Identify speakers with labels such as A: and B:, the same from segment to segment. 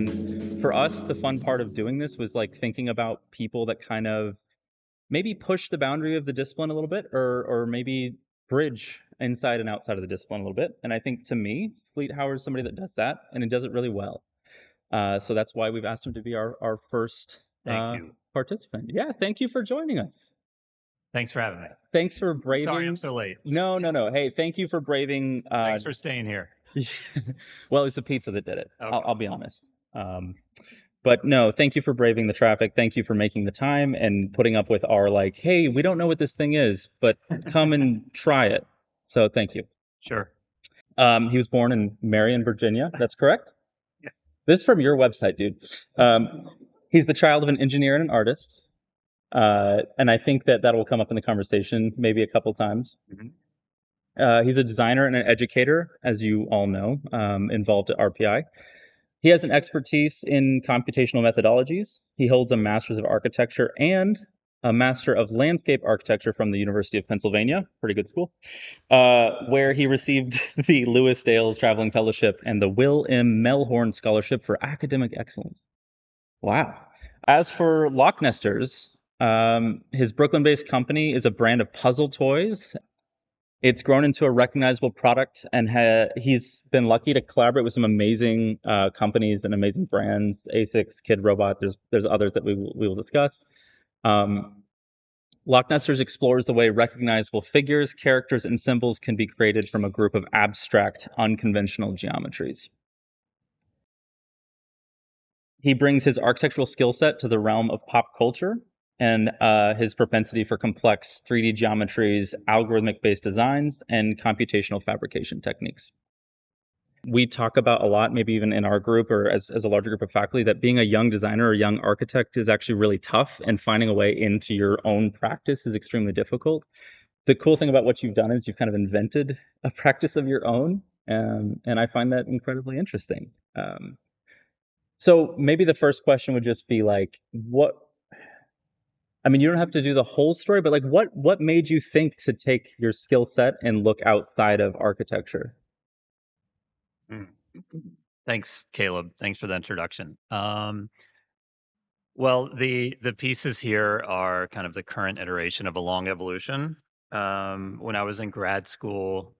A: And for us, the fun part of doing this was like thinking about people that kind of maybe push the boundary of the discipline a little bit, or maybe bridge inside and outside of the discipline a little bit. And I think to me, Fleet Howard is somebody that does that, and he does it really well. So that's why we've asked him to be our first
B: Thank you.
A: participant. Yeah, thank you for joining us.
B: Thanks for having me.
A: Thanks for braving.
B: Sorry I'm so late.
A: No. Hey, thank you for braving.
B: Thanks for staying here.
A: Well, it was the pizza that did it.
B: Okay.
A: I'll be honest. But no, thank you for braving the traffic. Thank you for making the time and putting up with our like, hey, we don't know what this thing is, but come and try it. So thank you.
B: Sure.
A: He was born in Marion, Virginia. That's correct?
B: Yeah.
A: This is from your website, dude. He's the child of an engineer and an artist. And I think that will come up in the conversation maybe a couple times.
B: Mm-hmm.
A: He's a designer and an educator, as you all know, involved at RPI. He has an expertise in computational methodologies. He holds a Master's of Architecture and a Master of Landscape Architecture from the University of Pennsylvania, pretty good school, where he received the Lewis Dales Traveling Fellowship and the Will M. Melhorn Scholarship for Academic Excellence. Wow. As for Locknesters, his Brooklyn-based company is a brand of puzzle toys. It's grown into a recognizable product, and he's been lucky to collaborate with some amazing companies and amazing brands. ASICS, Kid Robot. There's others that we will discuss. Locknesters explores the way recognizable figures, characters, and symbols can be created from a group of abstract, unconventional geometries. He brings his architectural skill set to the realm of pop culture, and his propensity for complex 3D geometries, algorithmic-based designs, and computational fabrication techniques. We talk about a lot, maybe even in our group or as a larger group of faculty, that being a young designer or young architect is actually really tough, and finding a way into your own practice is extremely difficult. The cool thing about what you've done is you've kind of invented a practice of your own, and I find that incredibly interesting. So maybe the first question would just be like, I mean, you don't have to do the whole story, but like, what made you think to take your skill set and look outside of architecture?
B: Thanks, Caleb. Thanks for the introduction. Well, the pieces here are kind of the current iteration of a long evolution. When I was in grad school,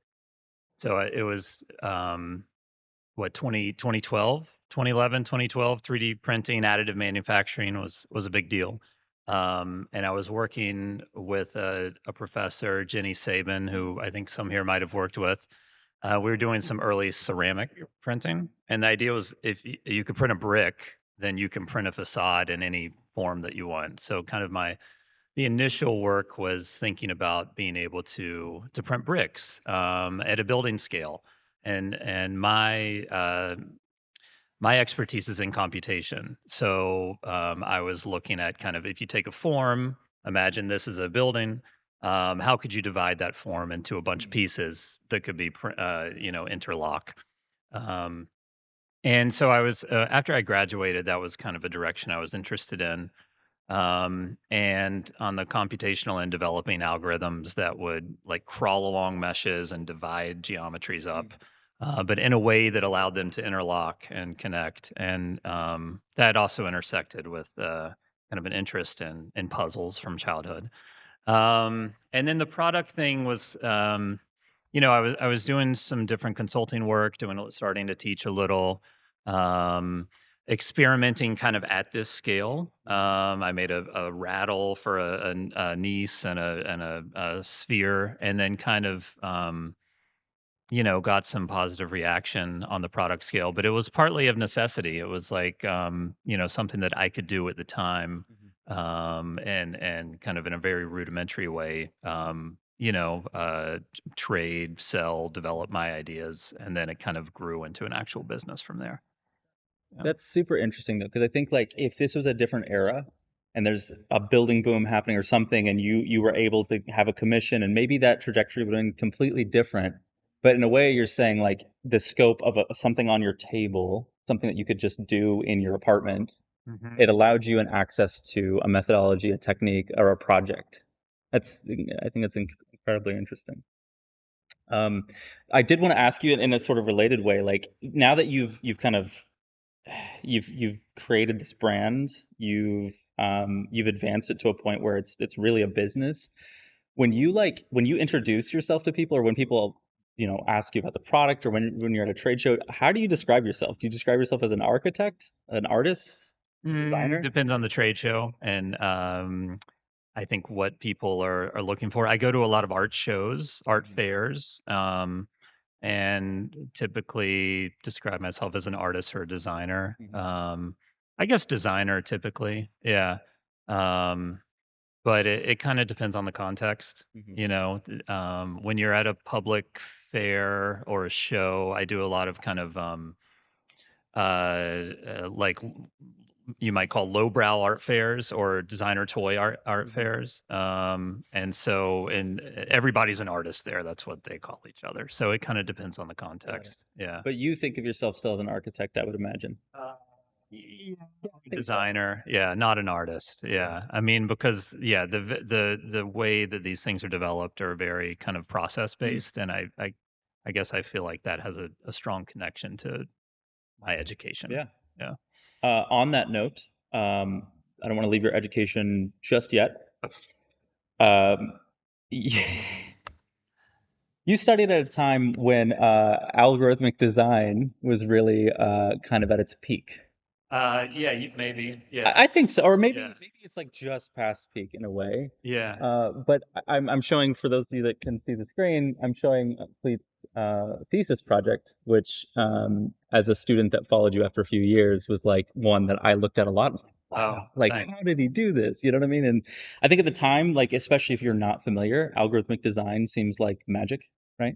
B: so it was 2012, 2011, 2012, 3D printing, additive manufacturing was a big deal. And I was working with a professor, Jenny Sabin, who I think some here might have worked with. We were doing some early ceramic printing, and the idea was if you could print a brick, then you can print a facade in any form that you want. So kind of the initial work was thinking about being able to print bricks at a building scale, and my expertise is in computation. So I was looking at kind of if you take a form, imagine this is a building. How could you divide that form into a bunch of pieces that could be, interlock? And so I was, after I graduated, that was kind of a direction I was interested in. And on the computational end, developing algorithms that would like crawl along meshes and divide geometries up, but in a way that allowed them to interlock and connect. And that also intersected with kind of an interest in puzzles from childhood. And then the product thing was, I was doing some different consulting work, starting to teach a little, experimenting kind of at this scale. I made a rattle for a niece and a sphere, and then kind of, got some positive reaction on the product scale. But it was partly of necessity. It was like, something that I could do at the time, and kind of in a very rudimentary way, trade, sell, develop my ideas, and then it kind of grew into an actual business from there. Yeah.
A: That's super interesting though, because I think like if this was a different era and there's a building boom happening or something, and you were able to have a commission, and maybe that trajectory would have been completely different. But in a way, you're saying like the scope of something on your table, something that you could just do in your apartment, it allowed you an access to a methodology, a technique, or a project. I think that's incredibly interesting. I did want to ask you in a sort of related way, like now that you've kind of you've created this brand, you've advanced it to a point where it's really a business. When you introduce yourself to people, or when people ask you about the product, or when you're at a trade show, how do you describe yourself? Do you describe yourself as an architect, an artist, designer?
B: Depends on the trade show and I think what people are looking for. I go to a lot of art shows, art fairs, and typically describe myself as an artist or a designer. I guess designer typically, yeah. Um, but it kind of depends on the context.
A: Hmm.
B: When you're at a public fair or a show, I do a lot of kind of like you might call lowbrow art fairs or designer toy art
A: Hmm.
B: fairs. And everybody's an artist there. That's what they call each other. So it kind of depends on the
A: Got it.
B: context. Yeah.
A: But you think of yourself still as an architect, I would imagine.
B: Yeah, designer, yeah, not an artist. Yeah. I mean, because yeah, the way that these things are developed are very kind of process
A: Mm.
B: based, and I guess I feel like that has a strong connection to my education.
A: Yeah.
B: Yeah.
A: On that note, I don't want to leave your education just yet. Um, you studied at a time when algorithmic design was really kind of at its peak.
B: Yeah, maybe. Yeah.
A: I think so, or
B: Yeah.
A: maybe it's like just past peak in a way.
B: Yeah.
A: But I'm showing, for those of you that can see the screen, I'm showing Cleet's thesis project, which as a student that followed you after a few years was like one that I looked at a lot. And was like,
B: Oh,
A: wow, like
B: thanks.
A: how did he do this? You know what I mean? And I think at the time, like especially if you're not familiar, algorithmic design seems like magic, right?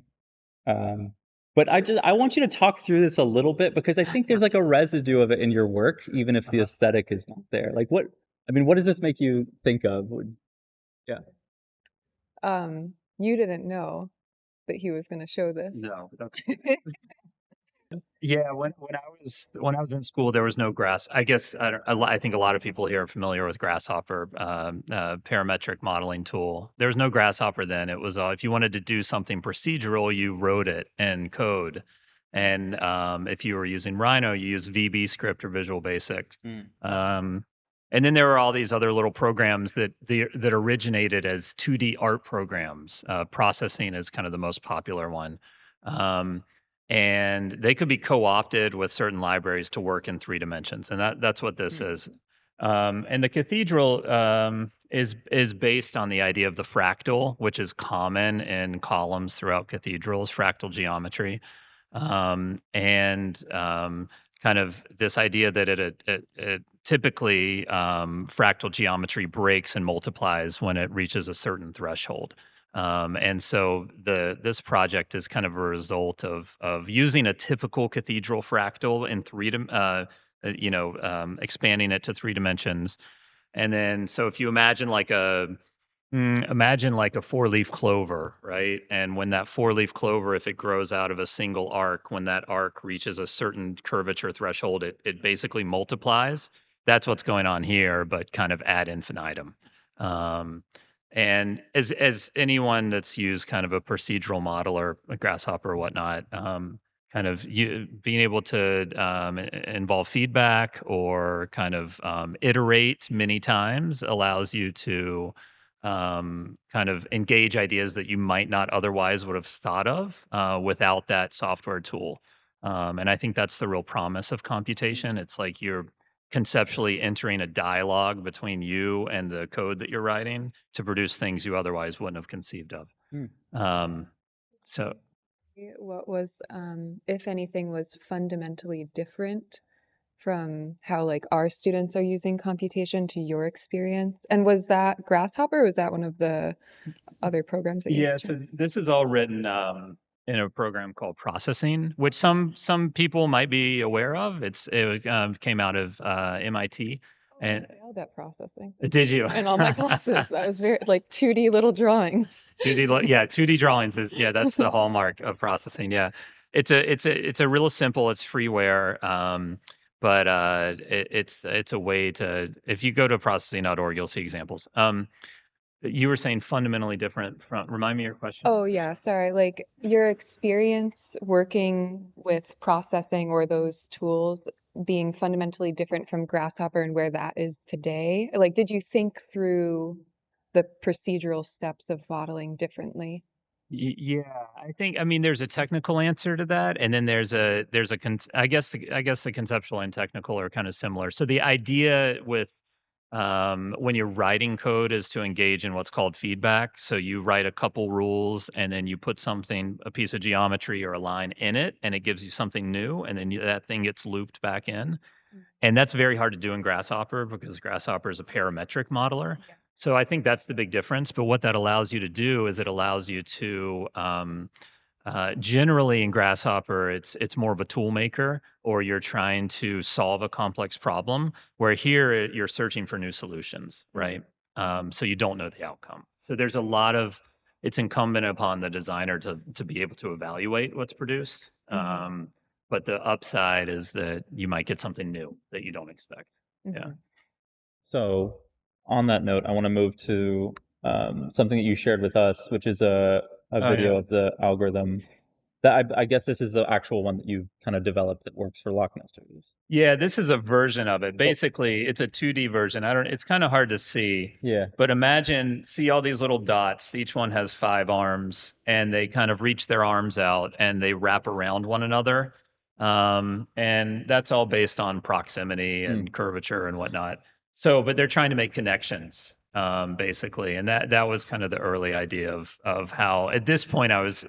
A: Um, but I want you to talk through this a little bit, because I think there's like a residue of it in your work, even if the
B: Uh-huh.
A: aesthetic is not there. Like I mean, what does this make you think of? Yeah.
C: You didn't know that he was going to show this.
B: No, that's yeah. When I was in school, there was no grass. I guess I think a lot of people here are familiar with Grasshopper, parametric modeling tool. There was no Grasshopper then. It was if you wanted to do something procedural, you wrote it in code, and if you were using Rhino, you use VB script or Visual Basic.
A: Mm.
B: Um, and then there were all these other little programs that originated as 2D art programs. Processing is kind of the most popular one. Um, and they could be co-opted with certain libraries to work in 3 dimensions, and that's what this
A: Mm.
B: is. And the cathedral is based on the idea of the fractal, which is common in columns throughout cathedrals, fractal geometry, and kind of this idea that it typically fractal geometry breaks and multiplies when it reaches a certain threshold. And so this project is kind of a result of using a typical cathedral fractal in expanding it to 3 dimensions. And then so if you imagine like a four-leaf clover, right? And when that four-leaf clover, if it grows out of a single arc, when that arc reaches a certain curvature threshold, it basically multiplies. That's what's going on here, but kind of ad infinitum. Um, and as anyone that's used kind of a procedural model or a Grasshopper or whatnot, kind of being able to involve feedback or kind of iterate many times allows you to kind of engage ideas that you might not otherwise would have thought of without that software tool. And I think that's the real promise of computation. It's like you're conceptually entering a dialogue between you and the code that you're writing to produce things you otherwise wouldn't have conceived of.
A: Mm.
B: Um, so
C: What was, if anything, was fundamentally different from how like our students are using computation to your experience? And was that Grasshopper or was that one of the other programs that you
B: yeah,
C: mentioned?
B: so this is all written in a program called Processing, which some people might be aware of. It was came out of MIT,
C: Oh, I
B: and
C: failed at processing
B: did you?
C: in all my classes. That was very like 2D little drawings.
B: 2D drawings is that's the hallmark of processing. Yeah, it's a real simple. It's freeware, but it's a way to if you go to processing.org, you'll see examples. You were saying fundamentally different from. Remind me your question.
C: Oh yeah, sorry. Like your experience working with processing or those tools, being fundamentally different from Grasshopper and where that is today? Like, did you think through the procedural steps of modeling differently?
B: Yeah, I mean, there's a technical answer to that, and then I guess the conceptual and technical are kind of similar. So the idea with when you're writing code is to engage in what's called feedback. So you write a couple rules and then you put a piece of geometry or a line in it, and it gives you something new, and then that thing gets looped back in. And that's very hard to do in Grasshopper because Grasshopper is a parametric modeler.
C: Yeah.
B: So I think that's the big difference. But what that allows you to do is it allows you to generally in Grasshopper, it's more of a tool maker, or you're trying to solve a complex problem. Where here you're searching for new solutions, right? So you don't know the outcome. So there's a lot of it's incumbent upon the designer to be able to evaluate what's produced. But the upside is that you might get something new that you don't expect. Yeah.
A: So, on that note, I want to move to something that you shared with us, which is a video of the algorithm. That I guess this is the actual one that you've kind of developed that works for Locknesters.
B: Yeah, this is a version of it. Basically, it's a 2D version. It's kind of hard to see.
A: Yeah.
B: But see all these little dots. Each one has 5 arms, and they kind of reach their arms out and they wrap around one another. And that's all based on proximity and curvature and whatnot. So, but they're trying to make connections, basically. And that was kind of the early idea of how, at this point, I was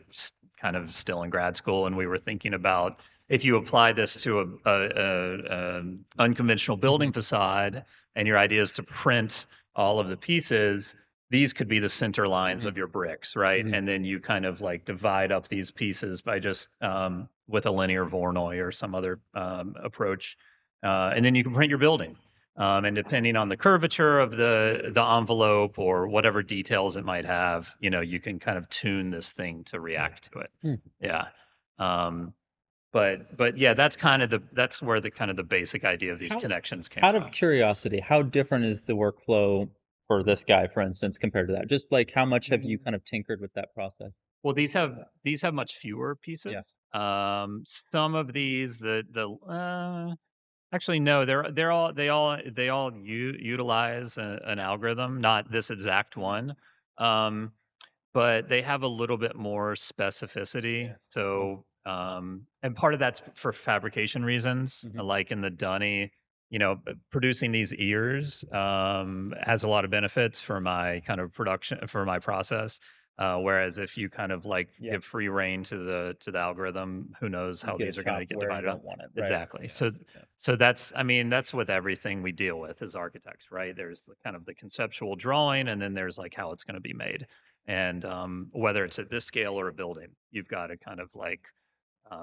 B: kind of still in grad school, and we were thinking about if you apply this to a unconventional building facade, and your idea is to print all of the pieces, these could be the center lines of your bricks, right? And then you kind of like divide up these pieces by just with a linear Voronoi or some other approach, and then you can print your building. And depending on the curvature of the envelope or whatever details it might have, you can kind of tune this thing to react to it. Yeah. But yeah, that's where the kind of the basic idea of these connections came
A: Out
B: from.
A: of curiosity, how different is the workflow for this guy, for instance, compared to that? Just like how much have you kind of tinkered with that process?
B: Well, these have much fewer pieces. Some of these, actually no, they all utilize an algorithm, not this exact one. But they have a little bit more specificity. So, and part of that's for fabrication reasons, like in the Dunny, producing these ears has a lot of benefits for my kind of production, for my process. Whereas if you kind of like give free rein to the algorithm, who knows how these are going to get divided up. Exactly. Yeah. So that's with everything we deal with as architects, right? There's kind of the conceptual drawing, and then there's like how it's going to be made. And whether it's at this scale or a building, you've got to kind of like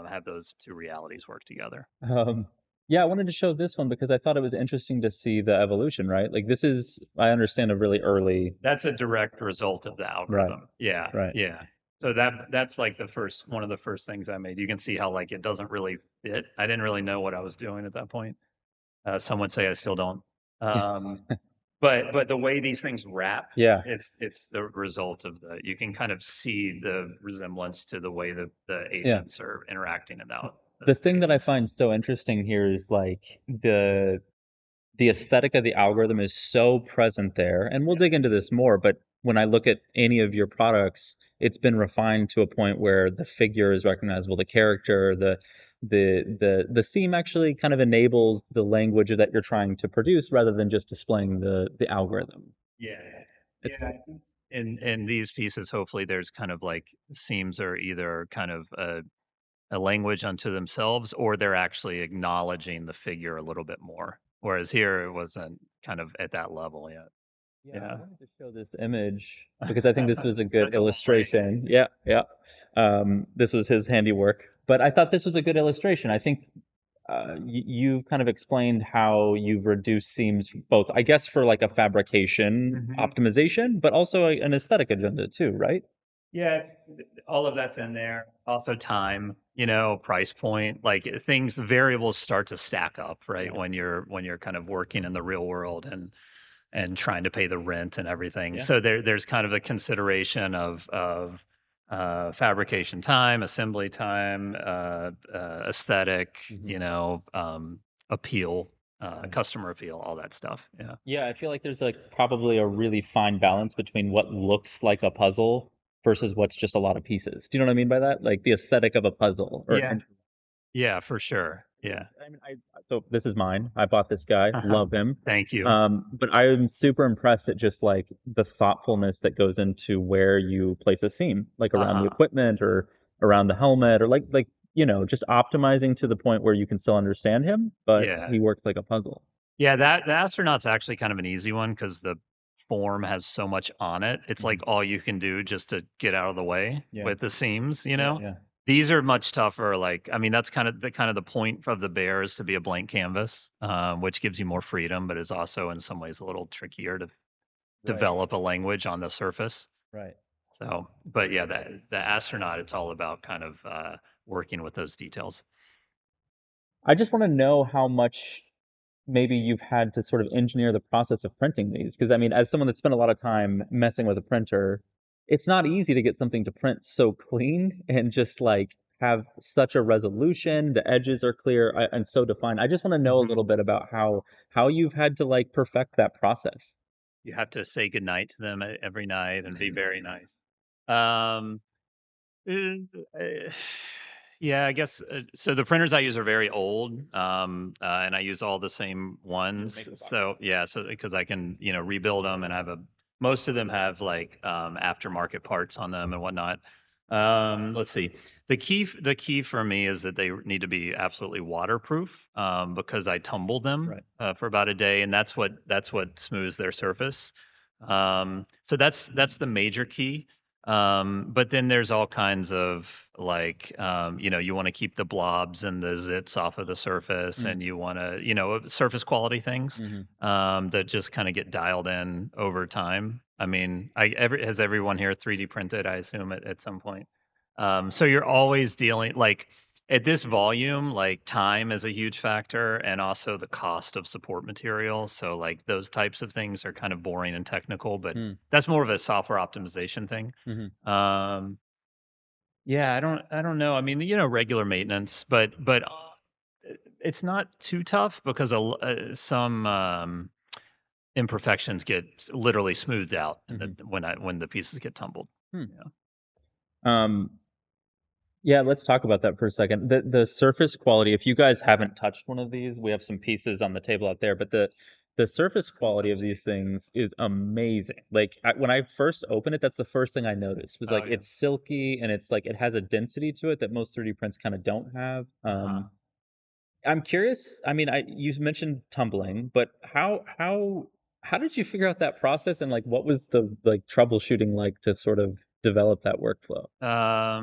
B: have those two realities work together.
A: Yeah, I wanted to show this one because I thought it was interesting to see the evolution, right? Like this is, I understand, a really early.
B: That's a direct result of the algorithm.
A: Right.
B: Yeah.
A: Right.
B: Yeah. So that's like one of the first things I made. You can see how like it doesn't really fit. I didn't really know what I was doing at that point. Some would say I still don't. But the way these things wrap, it's the result of you can kind of see the resemblance to the way the agents are interacting in that.
A: The thing that I find so interesting here is like the aesthetic of the algorithm is so present there, and we'll dig into this more, but when I look at any of your products, it's been refined to a point where the figure is recognizable, the character, the theme actually kind of enables the language that you're trying to produce rather than just displaying the algorithm.
B: Yeah. In these pieces, hopefully there's kind of like seams are either kind of a language unto themselves, or they're actually acknowledging the figure a little bit more. Whereas here it wasn't kind of at that level yet.
A: Yeah. I wanted to show this image because I think this was a good illustration. Yeah. This was his handiwork, but I thought this was a good illustration. I think you kind of explained how you've reduced seams both, I guess, for like a fabrication optimization, but also an aesthetic agenda too, right?
B: Yeah, all of that's in there. Also time, price point, like variables start to stack up, right? When you're kind of working in the real world and trying to pay the rent and everything. So there's kind of a consideration of fabrication time, assembly time, aesthetic, appeal, customer appeal, all that stuff. Yeah.
A: Yeah, I feel like there's like probably a really fine balance between what looks like a puzzle versus what's just a lot of pieces. Do you know what I mean by that? Like the aesthetic of a puzzle or
B: Yeah. Yeah, for sure.
A: yeah.
B: Yeah.
A: I mean, so this is mine. I bought this guy,
B: Uh-huh.
A: love him.
B: Thank you.
A: But I am super impressed at just like the thoughtfulness that goes into where you place a seam, like around the
B: Uh-huh.
A: equipment or around the helmet, or like just optimizing to the point where you can still understand him, but
B: Yeah.
A: he works like a puzzle.
B: Yeah, that the astronaut's actually kind of an easy one because the form has so much on it. It's like all you can do just to get out of the way
A: Yeah.
B: with the seams, you
A: Yeah,
B: know?
A: yeah.
B: These are much tougher. Like, I mean, that's kind of the point of the bear is to be a blank canvas, which gives you more freedom, but is also in some ways a little trickier to
A: Right,
B: develop a language on the surface.
A: right.
B: So, but yeah, the astronaut, it's all about kind of working with those details.
A: I just want to know how much maybe you've had to sort of engineer the process of printing these. Because I mean, as someone that spent a lot of time messing with a printer, it's not easy to get something to print so clean and just like have such a resolution. The edges are clear and so defined. I just want to know a
B: Hmm.
A: little bit about how you've had to like perfect that process.
B: You have to say goodnight to them every night and be very nice. Um, Uh, uh, yeah, I guess so. The printers I use are very old, and I use all the same ones. So yeah, so because I can rebuild them, and I have a most of them have like aftermarket parts on them and whatnot. Let's see. The key for me is that they need to be absolutely waterproof because I tumbled them
A: Right.
B: for about a day, and that's what smooths their surface. So that's the major key. But then there's all kinds of like, you want to keep the blobs and the zits off of the surface,
A: Mm.
B: and you want to, surface quality things
A: Hmm.
B: that just kind of get dialed in over time. I mean, has everyone here 3D printed? I assume at some point. So you're always dealing like at this volume, like time is a huge factor, and also the cost of support material. So like those types of things are kind of boring and technical, but
A: Mm.
B: that's more of a software optimization thing.
A: Hmm.
B: Um, yeah, I don't know. I mean, regular maintenance, but it's not too tough because some imperfections get literally smoothed out
A: Hmm.
B: when the pieces get tumbled.
A: Hmm.
B: Yeah.
A: Um, Yeah, let's talk about that for a second. The surface quality, if you guys haven't touched one of these, we have some pieces on the table out there, but the surface quality of these things is amazing. Like when I first opened it, that's the first thing I noticed was
B: Oh
A: like
B: yeah.
A: it's silky and it's like it has a density to it that most 3D prints kind of don't have.
B: Uh-huh.
A: I'm curious. I mean, you mentioned tumbling, but how did you figure out that process and like what was the like troubleshooting like to sort of develop that workflow?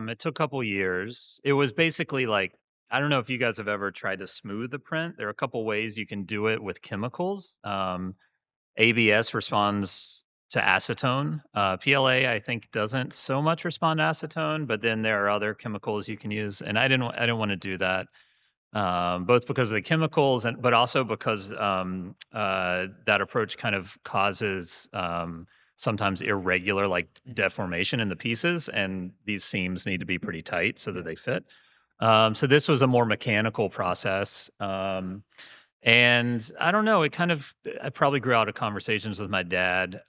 B: It took a couple years. It was basically like I don't know if you guys have ever tried to smooth the print. There are a couple ways you can do it with chemicals. ABS responds to acetone. PLA, I think, doesn't so much respond to acetone, but then there are other chemicals you can use, and I didn't want to do that, both because of the chemicals and but also because that approach kind of causes sometimes irregular like deformation in the pieces, and these seams need to be pretty tight so that they fit. So this was a more mechanical process. And I don't know, I probably grew out of conversations with my dad.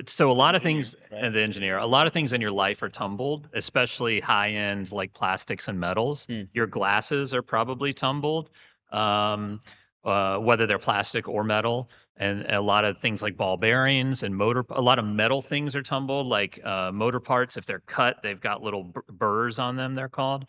B: So a lot of things,
A: Right?
B: and the engineer, a lot of things in your life are tumbled, especially high end like plastics and metals.
A: Mm.
B: Your glasses are probably tumbled, um, whether they're plastic or metal. And a lot of things like ball bearings and a lot of metal things are tumbled, like motor parts. If they're cut, they've got little burrs on them, they're called.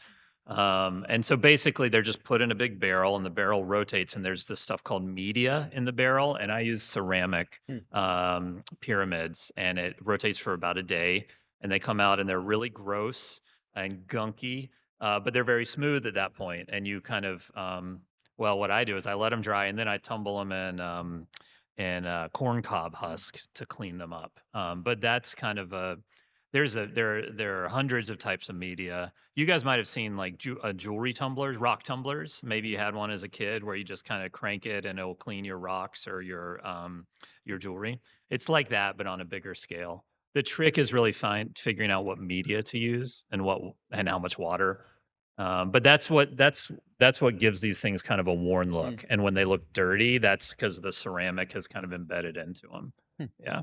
B: And so basically they're just put in a big barrel and the barrel rotates and there's this stuff called media in the barrel. And I use ceramic
A: Mm.
B: pyramids and it rotates for about a day and they come out and they're really gross and gunky, but they're very smooth at that point. And you kind of, well, what I do is I let them dry and then I tumble them in corn cob husk to clean them up. But that's kind of there are hundreds of types of media. You guys might have seen like jewelry tumblers, rock tumblers. Maybe you had one as a kid where you just kind of crank it and it'll clean your rocks or your jewelry. It's like that, but on a bigger scale. The trick is really figuring out what media to use and how much water. But that's what gives these things kind of a worn look. And when they look dirty, that's because the ceramic has kind of embedded into them. Yeah.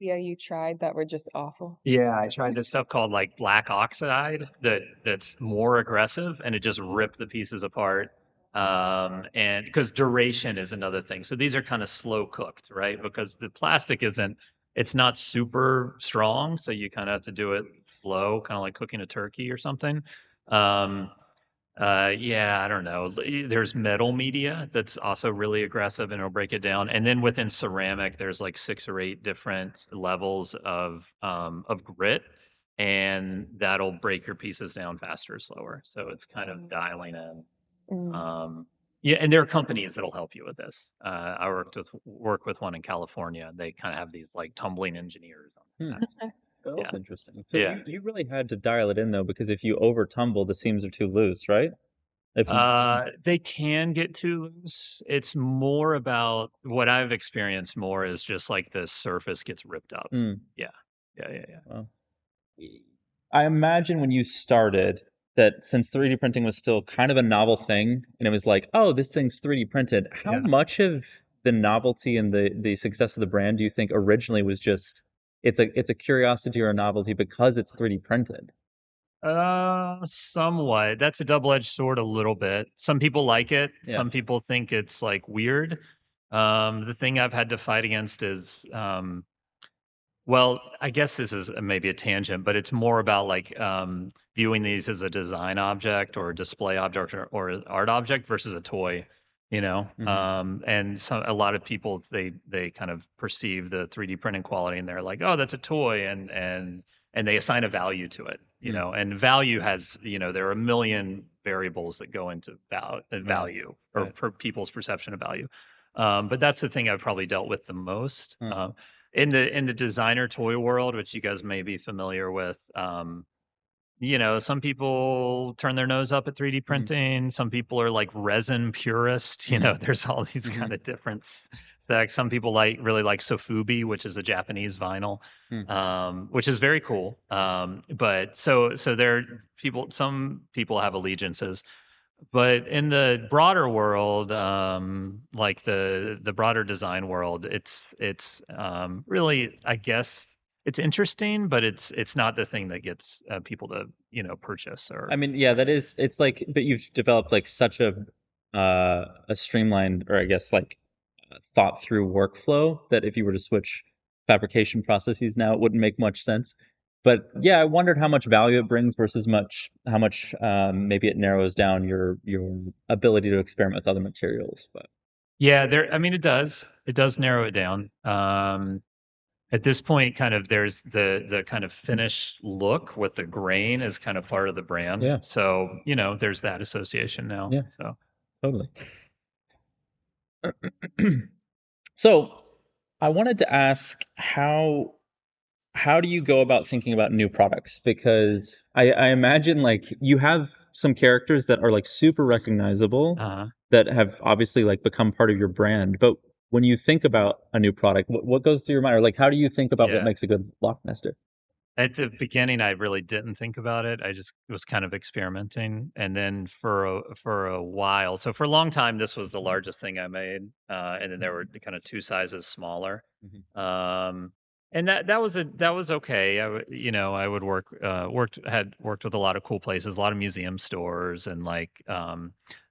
C: Yeah, you tried that were just awful.
B: Yeah, I tried this stuff called like black oxide that's more aggressive and it just ripped the pieces apart. And because duration is another thing. So these are kind of slow cooked, right? Because the plastic it's not super strong, so you kind of have to do it slow, kind of like cooking a turkey or something. Um, yeah, I don't know. There's metal media that's also really aggressive and it'll break it down. And then within ceramic, there's like 6 or 8 different levels of grit, and that'll break your pieces down faster or slower. So it's kind of dialing in.
C: Mm.
B: Yeah, and there are companies that'll help you with this. I work with one in California. They kind of have these like tumbling engineers on that.
A: That's
B: Yeah,
A: interesting. So
B: yeah.
A: you really had to dial it in though, because if you over tumble, the seams are too loose, right? If you
B: They can get too loose. It's more about what I've experienced more is just like the surface gets ripped up.
A: Mm,
B: Yeah. Yeah, yeah, yeah.
A: well, I imagine when you started that since 3D printing was still kind of a novel thing, and it was like, oh, this thing's 3D printed. How
B: Yeah.
A: much of the novelty and the success of the brand do you think originally was just it's a curiosity or a novelty because it's 3D printed?
B: Somewhat. That's a double-edged sword a little bit. Some people like it.
A: Yeah.
B: Some people think it's like weird. The thing I've had to fight against is well, I guess this is maybe a tangent, but it's more about like viewing these as a design object or a display object or an art object versus a toy, you know. And so a lot of people they kind of perceive the 3D printing quality and they're like, oh, that's a toy, and they assign a value to it, you know. And value has, you know, there are a million variables that go into value or per people's perception of value. But that's the thing I've probably dealt with the most. In the designer toy world, which you guys may be familiar with, you know, some people turn their nose up at 3D printing. Some people are like resin purists. You know, there's all these kind of different specs. Some people really like sofubi, which is a Japanese vinyl, which is very cool. But so some people have allegiances. But in the broader world, like the broader design world, it's really, I guess, it's interesting, but it's not the thing that gets people to, you know, purchase
A: I
B: or.
A: mean, yeah, that is, it's like, but you've developed like such a streamlined, or I guess like thought through workflow that if you were to switch fabrication processes now, it wouldn't make much sense. But yeah, I wondered how much value it brings versus how much maybe it narrows down your ability to experiment with other materials. But
B: Yeah, I mean, it does narrow it down. At this point, kind of there's the kind of finished look with the grain is kind of part of the brand.
A: yeah,
B: So, you know, there's that association now.
A: yeah,
B: So.
A: totally. So I wanted to ask how do you go about thinking about new products? Because I imagine like you have some characters that are like super recognizable that have obviously like become part of your brand. But when you think about a new product, what goes through your mind? Or like how do you think about what
B: Yeah.
A: makes a good Locknester?
B: At the beginning, I really didn't think about it. I just was kind of experimenting, and then for a while, so for a long time, this was the largest thing I made, and then there were kind of two sizes smaller, um, and that was okay. You know, I would had worked with a lot of cool places, a lot of museum stores, and like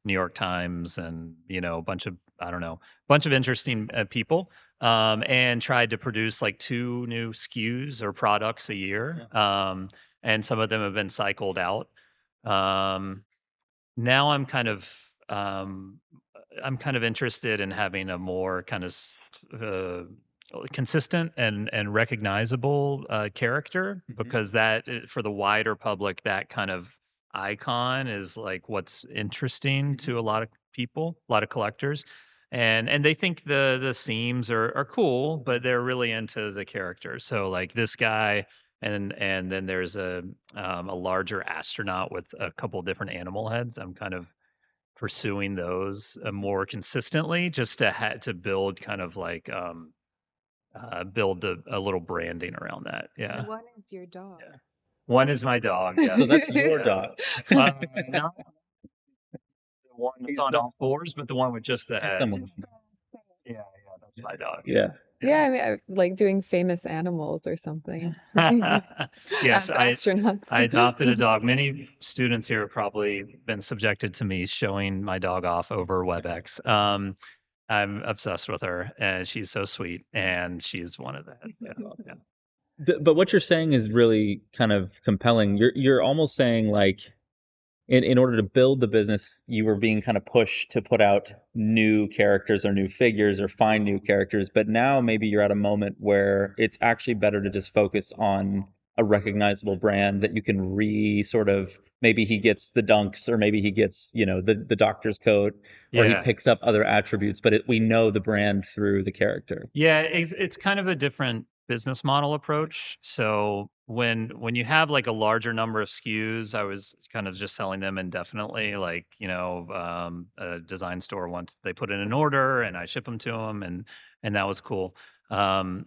B: New York Times, and you know, a bunch of interesting people, and tried to produce like 2 new SKUs or products a year. And some of them have been cycled out. Um, Now um, I'm kind of interested in having a more kind of consistent and recognizable character, because for the wider public, that kind of icon is like what's interesting to a lot of people, a lot of collectors. And they think the seams are cool, but they're really into the character. So like this guy, and then there's a larger astronaut with a couple different animal heads. I'm kind of pursuing those more consistently, just to build kind of like build a little branding around that. Yeah.
C: What is your dog?
B: Yeah. One is my dog. Yes.
A: So that's your dog.
B: Not the one that's
A: He's
B: on
A: the-
B: all fours, but the one with just the
A: he's
B: head.
A: someone.
B: Yeah, that's my dog.
A: Yeah.
C: Yeah, I mean, like doing famous animals or something.
B: Yes,
C: As astronauts.
B: I adopted a dog. Many students here have probably been subjected to me showing my dog off over WebEx. I'm obsessed with her, and she's so sweet, and she's one of the yeah.
A: But what you're saying is really kind of compelling. You're almost saying like in order to build the business, you were being kind of pushed to put out new characters or new figures or find new characters. But now maybe you're at a moment where it's actually better to just focus on a recognizable brand that you can sort of, maybe he gets the dunks, or maybe he gets, the doctor's coat, or he
B: Yeah.
A: picks up other attributes, but we know the brand through the character.
B: Yeah, it's kind of a different business model approach. So when you have like a larger number of SKUs, I was kind of just selling them indefinitely. Like, a design store, once they put in an order and I ship them to them, and that was cool. And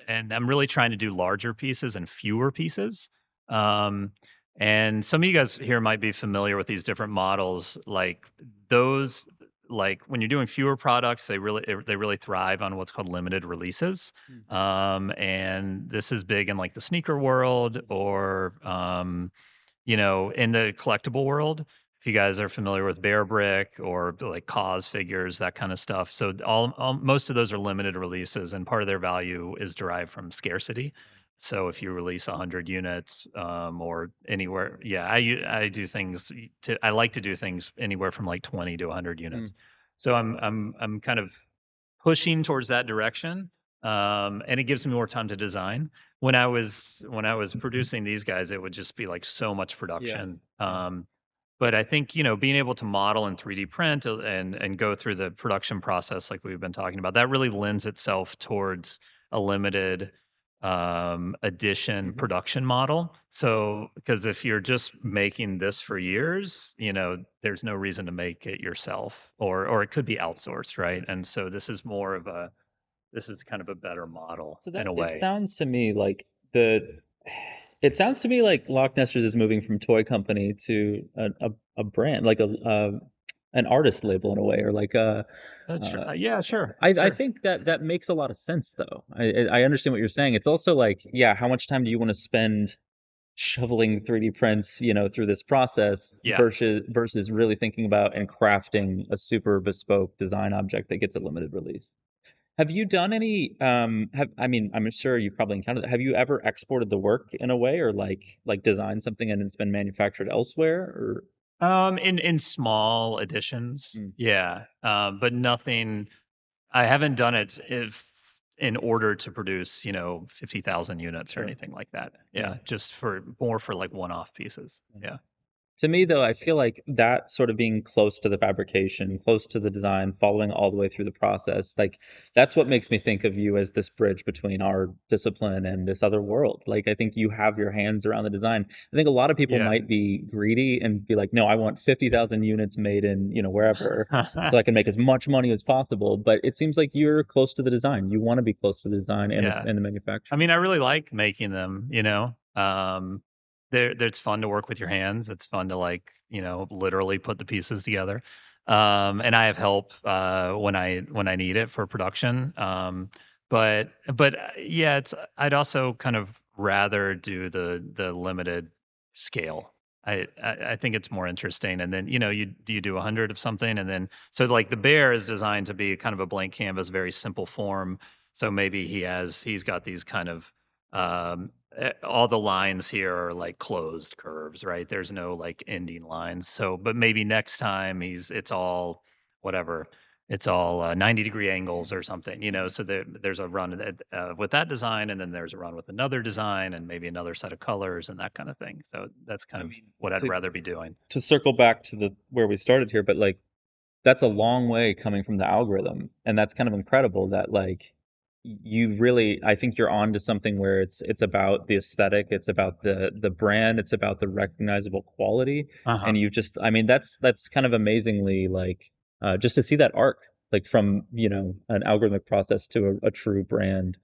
B: I'm really trying to do larger pieces and fewer pieces. Um, and some of you guys here might be familiar with these different models, like those, like when you're doing fewer products, they really thrive on what's called limited releases. And this is big in like the sneaker world, or in the collectible world. If you guys are familiar with Bear Brick or like Cause figures, that kind of stuff. So most of those are limited releases, and part of their value is derived from scarcity. So if you release 100 units, or anywhere, yeah, I do things I like to do things anywhere from like 20 to 100 units. So I'm kind of pushing towards that direction, and it gives me more time to design. When I was producing these guys, it would just be like so much production. But I think, being able to model in 3D print, and go through the production process like we've been talking about, that really lends itself towards a limited edition production model. So, because if you're just making this for years, there's no reason to make it yourself, or it could be outsourced, right? And so this is kind of a better model
A: So
B: in a
A: it
B: way.
A: sounds to me like it sounds to me like Locknesters is moving from toy company to a brand, like an artist label in a way, or like a.
B: That's true. Yeah, sure.
A: I think that makes a lot of sense though. I understand what you're saying. It's also like, yeah, how much time do you want to spend shoveling 3D prints, through this process,
B: Yeah.
A: versus really thinking about and crafting a super bespoke design object that gets a limited release. Have you done any, I mean, I'm sure you've probably encountered that. Have you ever exported the work in a way, or like designed something and it's been manufactured elsewhere, or?
B: In small editions, yeah, but nothing. I haven't done it if in order to produce, 50,000 units or anything like that. Yeah, just more for like one-off pieces. Yeah.
A: To me, though, I feel like that sort of being close to the fabrication, close to the design, following all the way through the process, like that's what makes me think of you as this bridge between our discipline and this other world. Like, I think you have your hands around the design. I think a lot of people
B: Yeah.
A: might be greedy and be like, no, I want 50,000 units made in, wherever, so I can make as much money as possible. But it seems like you're close to the design. You want to be close to the design and
B: Yeah.
A: and the manufacturing.
B: I mean, I really like making them, it's fun to work with your hands. It's fun to like, literally put the pieces together. And I have help when I need it for production. But yeah, I'd also kind of rather do the limited scale. I think it's more interesting. And then, you do 100 of something, and then so like the bear is designed to be kind of a blank canvas, very simple form. So maybe he's got these kind of all the lines here are like closed curves, right? There's no like ending lines. So, but maybe next time it's all whatever. It's all 90-degree angles or something, So there's a run with that design, and then there's a run with another design, and maybe another set of colors and that kind of thing. So that's kind of what I'd rather be doing.
A: To circle back to where we started here, but like that's a long way coming from the algorithm, and that's kind of incredible that like you really, I think you're on to something where it's about the aesthetic, it's about the brand, it's about the recognizable quality. And you just, I mean, that's kind of amazingly like just to see that arc, like from an algorithmic process to a true brand.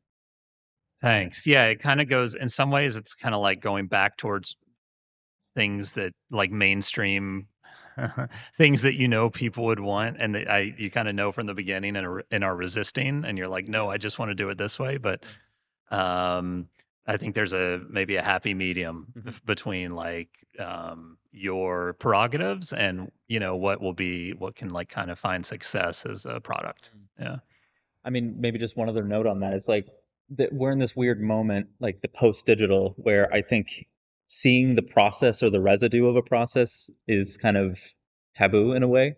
B: Thanks. Yeah, it kind of goes in some ways. It's kind of like going back towards things that like mainstream things that people would want, and that you kind of know from the beginning and are resisting, and you're like, no, I just want to do it this way. But um, I think there's maybe a happy medium between like your prerogatives and what can like kind of find success as a product. Yeah.
A: I mean, maybe just one other note on that is like that we're in this weird moment, like the post-digital, where I think seeing the process or the residue of a process is kind of taboo in a way.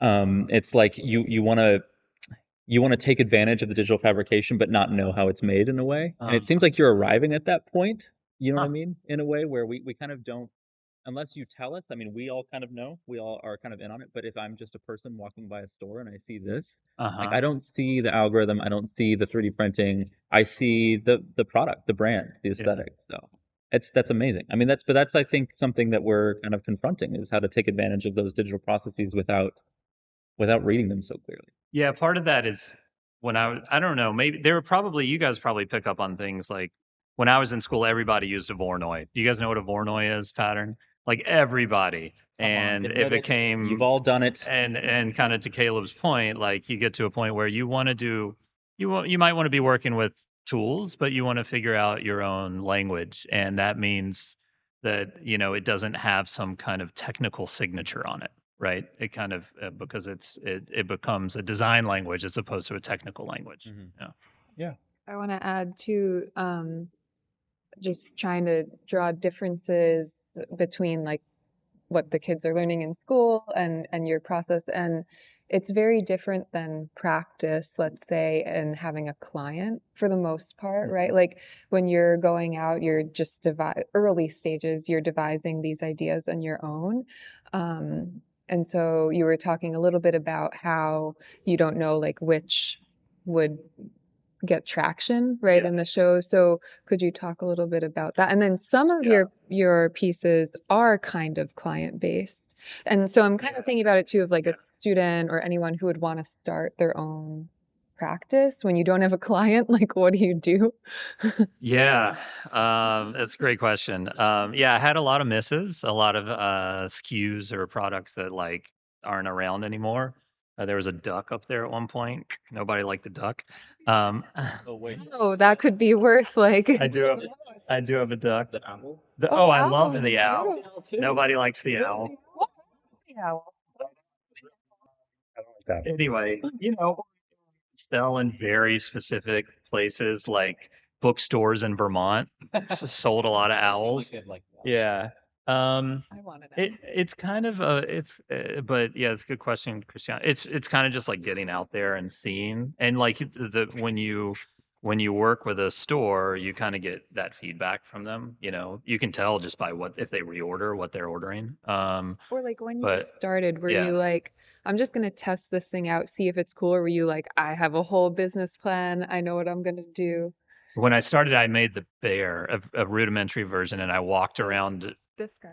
A: It's like you want to take advantage of the digital fabrication, but not know how it's made in a way. And it seems like you're arriving at that point. You know what I mean? In a way where we kind of don't, unless you tell us. I mean, we all kind of know. We all are kind of in on it. But if I'm just a person walking by a store and I see this, like I don't see the algorithm, I don't see the 3D printing. I see the product, the brand, the aesthetic. So that's amazing. I mean, that's I think something that we're kind of confronting is how to take advantage of those digital processes without reading them so clearly.
B: Yeah, part of that is when I don't know, maybe you guys probably pick up on things like when I was in school, everybody used a Voronoi. Do you guys know what a Voronoi is pattern? Like everybody. And it became,
A: You've all done it.
B: and kind of to Caleb's point, like you get to a point where you want to do, you might want to be working with tools, but you want to figure out your own language. And that means that, it doesn't have some kind of technical signature on it. Right. It kind of because it becomes a design language as opposed to a technical language. Yeah.
A: Yeah.
C: I want to add to just trying to draw differences between like what the kids are learning in school and your process. And it's very different than practice, let's say, and having a client for the most part, right? Like when you're going out, you're just early stages, you're devising these ideas on your own. And so you were talking a little bit about how you don't know like which would get traction, right, in the show. So could you talk a little bit about that? And then some of your pieces are kind of client based. And so I'm kind of thinking about it too of like a student or anyone who would want to start their own practice when you don't have a client, like what do you do?
B: Yeah, that's a great question. Yeah, I had a lot of misses, a lot of SKUs or products that like aren't around anymore. There was a duck up there at one point. Nobody liked the duck. Oh wait,
C: Oh, that could be worth like
B: I do have a duck.
A: The owl?
B: Oh, I
C: owl
B: love
C: is
B: the owl.
C: beautiful.
B: Nobody likes the owl.
C: Yeah.
A: I don't like that.
B: Anyway, sell in very specific places like bookstores in Vermont. Sold a lot of owls.
A: Like
B: Yeah.
C: I wanted
B: It's kind of but yeah, it's a good question, Christian. It's kind of just like getting out there and seeing, and like when you work with a store, you kind of get that feedback from them. You can tell just by if they reorder what they're ordering.
C: Or like when you
B: But
C: started, were
B: yeah.
C: you like, I'm just gonna test this thing out, see if it's cool, or were you like, I have a whole business plan, I know what I'm gonna do?
B: When I started, I made the bear, a rudimentary version, and I walked around.
C: This guy.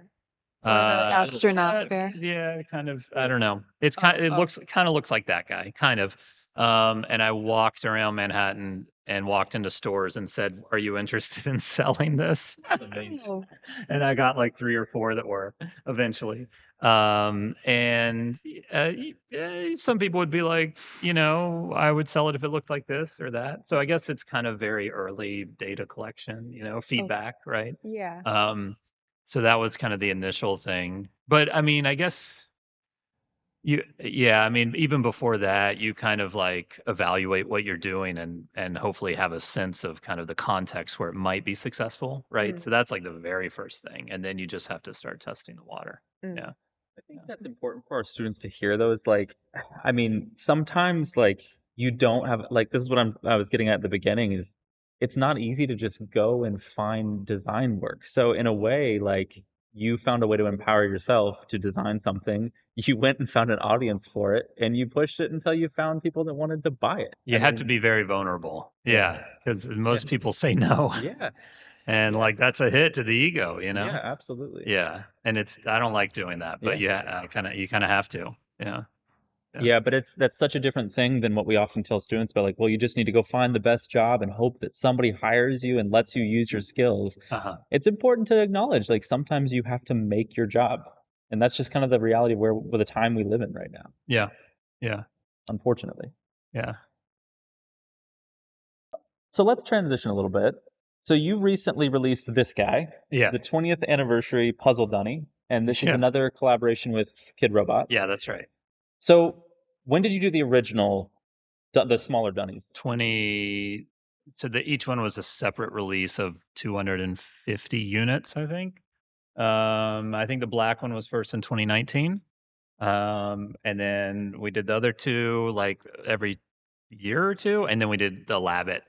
C: Or the astronaut bear.
B: Yeah, kind of. I don't know. It looks like that guy, kind of. And I walked around Manhattan and walked into stores and said, "Are you interested in selling this?"
C: Oh,
B: And I got like 3 or 4 that were eventually. And some people would be like, I would sell it if it looked like this or that. So I guess it's kind of very early data collection, feedback, right?
C: yeah.
B: So that was kind of the initial thing. But I mean, I guess I mean, even before that, you kind of like evaluate what you're doing and hopefully have a sense of kind of the context where it might be successful, right? So that's like the very first thing. And then you just have to start testing the water. Yeah.
A: I think that's important for our students to hear though, is like, I mean, sometimes like you don't have like this is what I was getting at the beginning is it's not easy to just go and find design work. So in a way, like you found a way to empower yourself to design something. You went and found an audience for it and you pushed it until you found people that wanted to buy it.
B: You had to be very vulnerable. Yeah. Because most people say no.
A: Yeah.
B: And like that's a hit to the ego,
A: Yeah, absolutely.
B: Yeah. And I don't like doing that, but you kind of have to. Yeah.
A: Yeah, but that's such a different thing than what we often tell students about, like, well, you just need to go find the best job and hope that somebody hires you and lets you use your skills.
B: Uh-huh.
A: It's important to acknowledge, like, sometimes you have to make your job. And that's just kind of the reality of where the time we live in right now,
B: Yeah. Yeah.
A: unfortunately.
B: Yeah.
A: So let's transition a little bit. So you recently released this guy,
B: Yeah.
A: the 20th anniversary puzzle dunny, and this is
B: Yeah.
A: another collaboration with Kid Robot.
B: Yeah, that's right.
A: So when did you do the original, the smaller dunnies?
B: 20. So each one was a separate release of 250 units, I think. I think the black one was first in 2019. And then we did the other two like every year or two, and then we did the Labbit,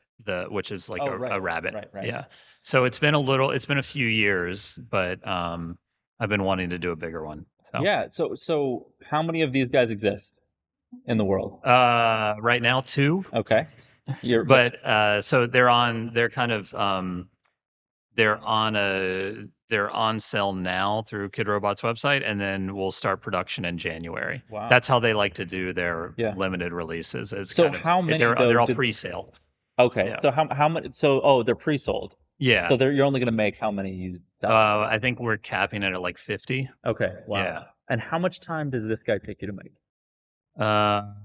B: which is like a rabbit.
A: Right.
B: Yeah. So it's been a few years, but I've been wanting to do a bigger one. So
A: Yeah. So how many of these guys exist in the world?
B: right now two,
A: Okay.
B: but so they're kind of they're on sale now through Kid Robot's website, and then we'll start production in January.
A: Wow.
B: That's how they like to do their
A: Yeah.
B: limited releases.
A: So how many
B: they're all
A: did-
B: pre-sale.
A: Okay.
B: Yeah.
A: So how many? So they're pre-sold.
B: Yeah.
A: So you're only going to make how many you sell?
B: I think we're capping it at like 50.
A: Okay. Wow.
B: Yeah.
A: And how much time does this guy take you to make?
B: Well,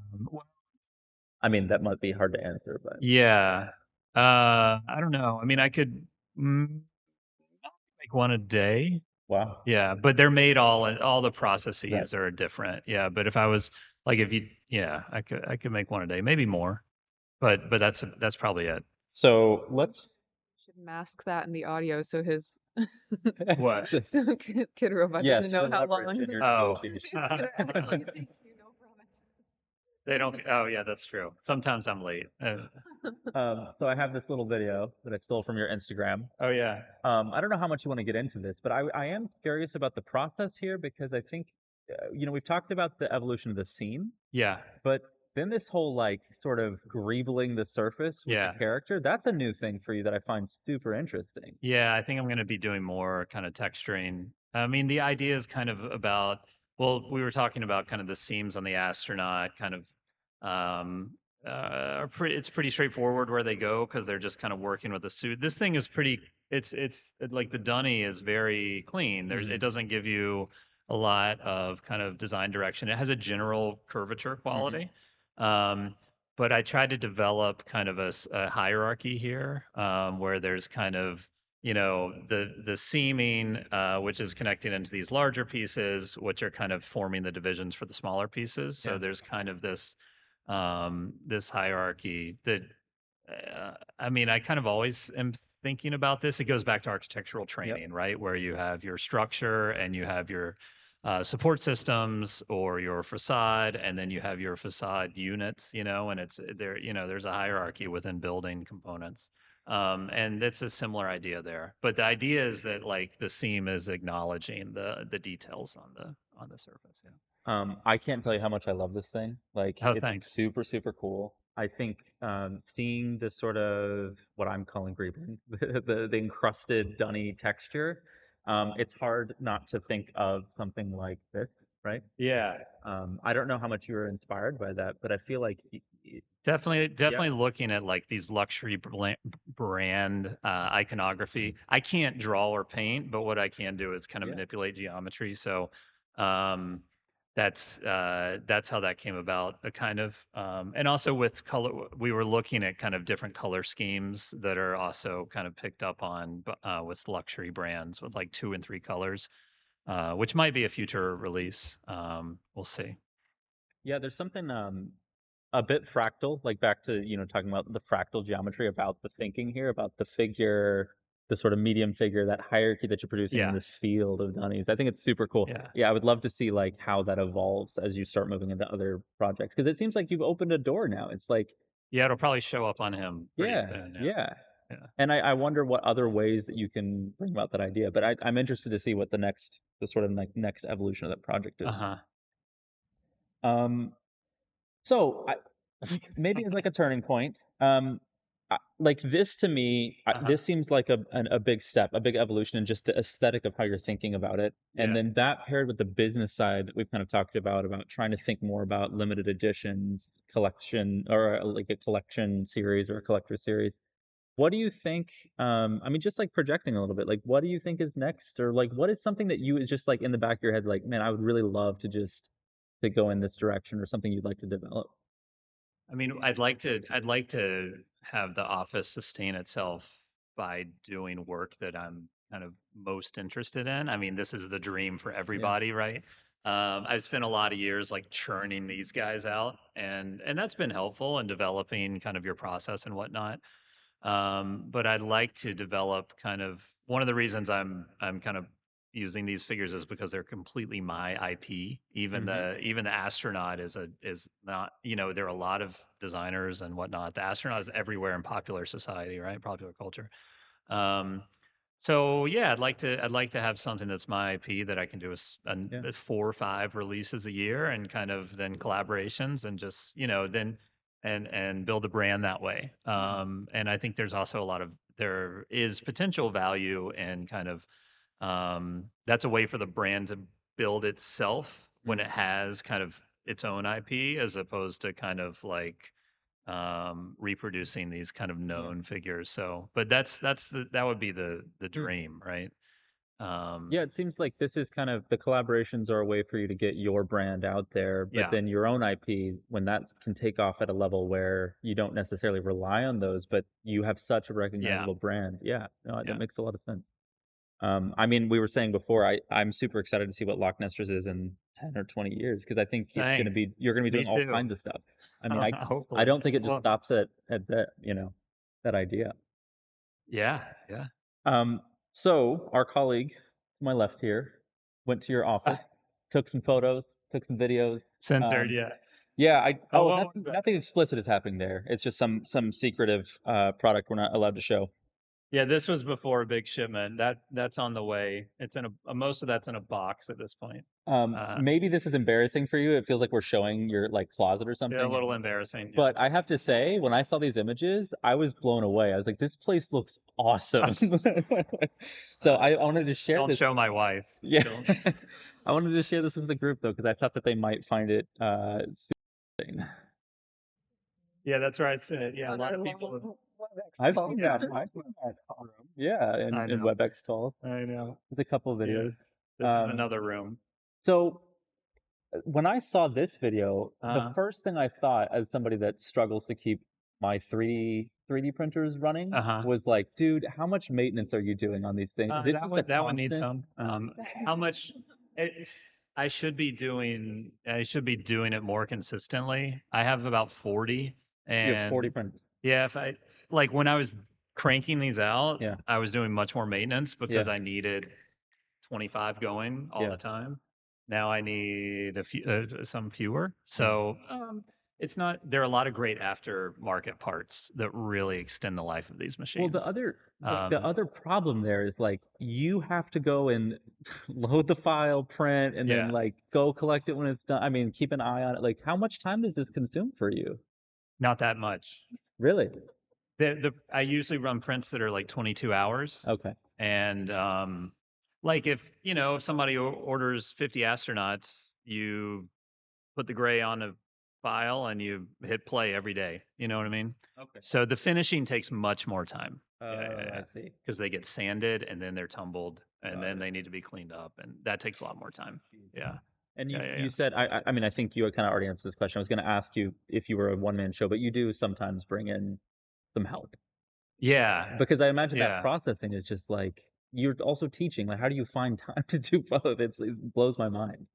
A: I mean, that might be hard to answer, but
B: yeah. I don't know. I mean, I could make one a day.
A: wow.
B: Yeah, but they're made all the processes
A: Right.
B: are different. Yeah, but if I was like I could make one a day, maybe more. But that's probably it.
A: So let's.
C: Should mask that in the audio so his
B: What?
C: so Kid Robot
A: Yes,
C: doesn't know
A: for
C: how
A: leverage
C: long.
A: in your
B: Oh.
A: negotiation.
C: He's gonna actually thank you, no promise.
B: They don't. Oh yeah, that's true. Sometimes I'm late.
A: So I have this little video that I stole from your Instagram.
B: Oh yeah.
A: I don't know how much you want to get into this, but I am curious about the process here because I think, we've talked about the evolution of the scene,
B: Yeah.
A: but then this whole like sort of greebling the surface with
B: Yeah.
A: the character, that's a new thing for you that I find super interesting.
B: Yeah, I think I'm going to be doing more kind of texturing. I mean, the idea is kind of about, well, we were talking about kind of the seams on the astronaut, kind of, it's pretty straightforward where they go because they're just kind of working with the suit. This thing is pretty, it's like the dunny is very clean. It doesn't give you a lot of kind of design direction. It has a general curvature quality. But I tried to develop kind of a hierarchy here, where there's kind of the seaming, which is connecting into these larger pieces, which are kind of forming the divisions for the smaller pieces. So
A: Yeah.
B: there's kind of this hierarchy that I mean, I kind of always am thinking about this. It goes back to architectural training, right? Where you have your structure and you have your support systems or your facade, and then you have your facade units, and it's there, there's a hierarchy within building components. And it's a similar idea there. But the idea is that like the seam is acknowledging the details on the surface. Yeah.
A: I can't tell you how much I love this thing. Like,
B: Oh,
A: it's
B: thanks.
A: super, super cool. I think seeing this sort of what I'm calling greebling, the encrusted dunny texture, it's hard not to think of something like this, right?
B: Yeah.
A: I don't know how much you were inspired by that, but I feel like
B: Definitely looking at like these luxury brand iconography. I can't draw or paint, but what I can do is kind of
A: Yeah.
B: manipulate geometry. So um, that's how that came about. A kind of and also with color, we were looking at kind of different color schemes that are also kind of picked up on with luxury brands with like 2 and 3 colors, which might be a future release. We'll see.
A: Yeah, there's something a bit fractal, like back to, talking about the fractal geometry, about the thinking here, about the figure, the sort of medium figure, that hierarchy that you're producing in
B: Yeah.
A: this field of dunnies. I think it's super cool.
B: Yeah.
A: Yeah, I would love to see like how that evolves as you start moving into other projects, because it seems like you've opened a door now. It's like,
B: Yeah, it'll probably show up on him pretty
A: yeah,
B: soon.
A: yeah.
B: Yeah.
A: And I wonder what other ways that you can bring about that idea. But I'm interested to see what the sort of like next evolution of that project is.
B: Uh-huh.
A: Um, so maybe it's like a turning point. like this to me, this seems like a big step, a big evolution in just the aesthetic of how you're thinking about it. And
B: Yeah.
A: then that paired with the business side that we've kind of talked about trying to think more about limited editions, collection, or like a collection series or a collector series. What do you think? I mean, just like projecting a little bit, like what do you think is next? Or like what is something that you is just like in the back of your head, like, man, I would really love to just to go in this direction or something you'd like to develop?
B: I mean, I'd like to have the office sustain itself by doing work that I'm kind of most interested in. I mean, this is the dream for
A: Yeah.
B: everybody, right? I've spent a lot of years like churning these guys out, and that's been helpful in developing kind of your process and whatnot. But I'd like to develop kind of one of the reasons I'm kind of using these figures is because they're completely my IP. Even the astronaut is not, there are a lot of designers and whatnot. The astronaut is everywhere in popular society, right? Popular culture. Um, so yeah, I'd like to have something that's my IP that I can do
A: Yeah.
B: 4 or 5 releases a year and kind of then collaborations and just then and build a brand that way. And I think there is potential value in kind of that's a way for the brand to build itself when it has kind of its own IP as opposed to kind of like reproducing these kind of
A: Yeah.
B: known figures. So, but that would be the
A: Hmm.
B: dream, right?
A: Yeah, it seems like this is kind of the collaborations are a way for you to get your brand out there, but
B: Yeah,
A: then your own IP, when that can take off at a level where you don't necessarily rely on those, but you have such a
B: yeah,
A: recognizable brand. Yeah, no, that
B: yeah.
A: makes a lot of sense. I mean, we were saying before, I'm super excited to see what Locknesters is in 10 or 20 years because I think it's gonna
B: Thanks.
A: be you're gonna be
B: Me
A: doing all
B: too.
A: kinds of stuff. I mean, I
B: Hopefully.
A: don't think it just
B: Well,
A: stops at that, that idea.
B: yeah, yeah.
A: Um, so our colleague to my left here went to your office, took some photos, took some videos.
B: Censored,
A: Um,
B: yeah.
A: yeah,
B: Oh, what was that?
A: nothing explicit is happening there. It's just some secretive product we're not allowed to show.
B: Yeah, this was before a big shipment. That's on the way. It's in most of that's in a box at this point.
A: Maybe this is embarrassing for you. It feels like we're showing your like closet or
B: Yeah, a
A: something.
B: little embarrassing. Yeah.
A: But I have to say, when I saw these images, I was blown away. I was like, this place looks awesome. So
B: Uh,
A: I wanted to share
B: don't
A: this.
B: show my wife.
A: Yeah.
B: Don't.
A: I wanted to share this with the group though, because I thought that they might find it soothing.
B: Yeah, that's right. Yeah, a
C: On
B: lot
C: our
B: of people.
C: long WebEx
A: I've
C: call.
A: seen that. I've seen that room. Yeah,
B: I
A: in
B: know.
A: WebEx calls.
B: I know.
A: There's a couple of
B: Yeah.
A: videos.
B: This is
A: Um,
B: another room.
A: so when I saw this video, the
B: Uh,
A: first thing I thought, as somebody that struggles to keep my 3D printers running,
B: uh-huh.
A: was like, dude, how much maintenance are you doing on these things? Is it just a
B: That one needs
A: constant?
B: some. How much it, I should be doing it more consistently. I have about 40
A: You have 40
B: and
A: printers.
B: yeah, if I like when I was cranking these out,
A: Yeah,
B: I was doing much more maintenance
A: yeah,
B: because I needed 25 going all
A: yeah.
B: the time. Now I need some fewer.
A: Hmm.
B: So it's not. There are a lot of great aftermarket parts that really extend the life of these
A: Well,
B: machines.
A: the
B: Um,
A: other problem there is like you have to go and load the file, print, and then
B: yeah,
A: like go collect it when it's done. I mean, keep an eye on it. Like, how much time does this consume for you?
B: not that much.
A: Really?
B: I usually run prints that are like 22 hours,
A: Okay.
B: and like if somebody orders 50 astronauts, you put the gray on a file and you hit play every day. You know what I mean?
A: Okay.
B: So the finishing takes much more time. Yeah, yeah,
A: Oh, I
B: yeah.
A: see.
B: Because they get sanded and then they're tumbled and
A: Got
B: then
A: it.
B: they need to be cleaned up and that takes a lot more time. Yeah.
A: And
B: Yeah, yeah,
A: you
B: yeah.
A: said I mean I think you kind of already answered this question. I was going to ask you if you were a one-man show, but you do sometimes bring in some help
B: Yeah.
A: because I imagine that
B: Yeah.
A: processing is just like you're also teaching. Like, how do you find time to do both? It blows my mind.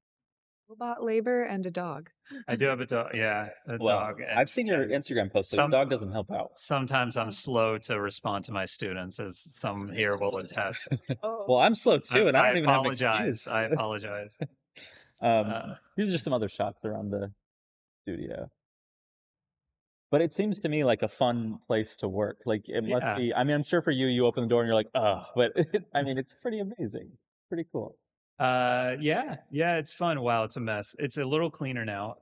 C: Robot labor and a dog.
B: I do have a dog. Yeah, a
A: Well,
B: dog,
A: I've seen your
B: and
A: Instagram post, so your
B: some
A: dog doesn't help out.
B: sometimes I'm slow to respond to my students, as some here will attest.
C: Oh,
A: Well, I'm slow too, and I
B: I
A: don't even have an
B: apologize.
A: excuse.
B: I apologize. Uh,
A: These are just some other shots around the studio. But it seems to me like a fun place to work. Like it must
B: yeah.
A: be. I mean, I'm sure for you, you open the door and you're like, oh, but I mean, it's pretty amazing. Pretty cool.
B: Yeah, it's fun. Wow, it's a mess. It's a little cleaner now.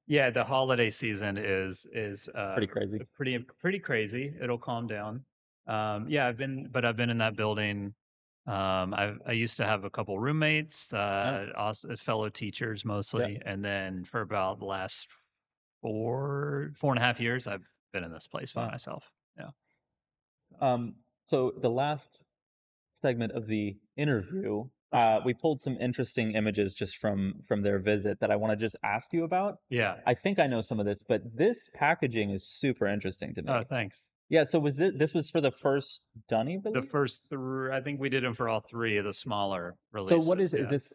B: Yeah, the holiday season is
A: Pretty crazy.
B: pretty crazy. It'll calm down. Yeah, I've been in that building. I used to have a couple roommates, also fellow teachers
A: Yeah.
B: mostly, and then for about the last 4.5 years, I've been in this place by
A: Wow.
B: myself. Yeah.
A: So the last segment of the interview, we pulled some interesting images just from their visit that I want to just ask you about.
B: Yeah.
A: I think I know some of this, but this packaging is super interesting to me.
B: Oh, thanks.
A: Yeah, so was this was for the first Dunny
B: The
A: release?
B: first three, I think we did them for all three of the smaller
A: So
B: releases.
A: what is
B: yeah.
A: this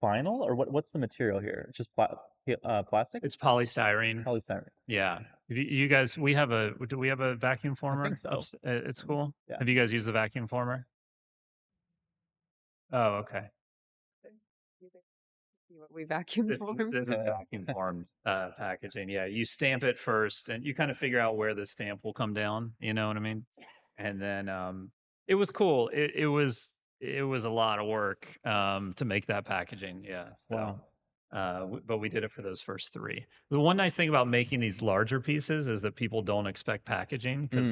A: vinyl or what's the material here? It's just plastic?
B: It's polystyrene.
A: Polystyrene.
B: Yeah. You guys, do we have a vacuum former?
A: I think so.
B: At school?
A: Yeah.
B: Have you guys used the vacuum former? Oh, okay.
C: See what we vacuum form.
B: This is vacuum formed packaging. Yeah, you stamp it first, and you kind of figure out where the stamp will come down. You know what I mean? And then it was cool. It was a lot of work to make that packaging. Yeah. So,
A: Wow.
B: but we did it for those first three. The one nice thing about making these larger pieces is that people don't expect packaging because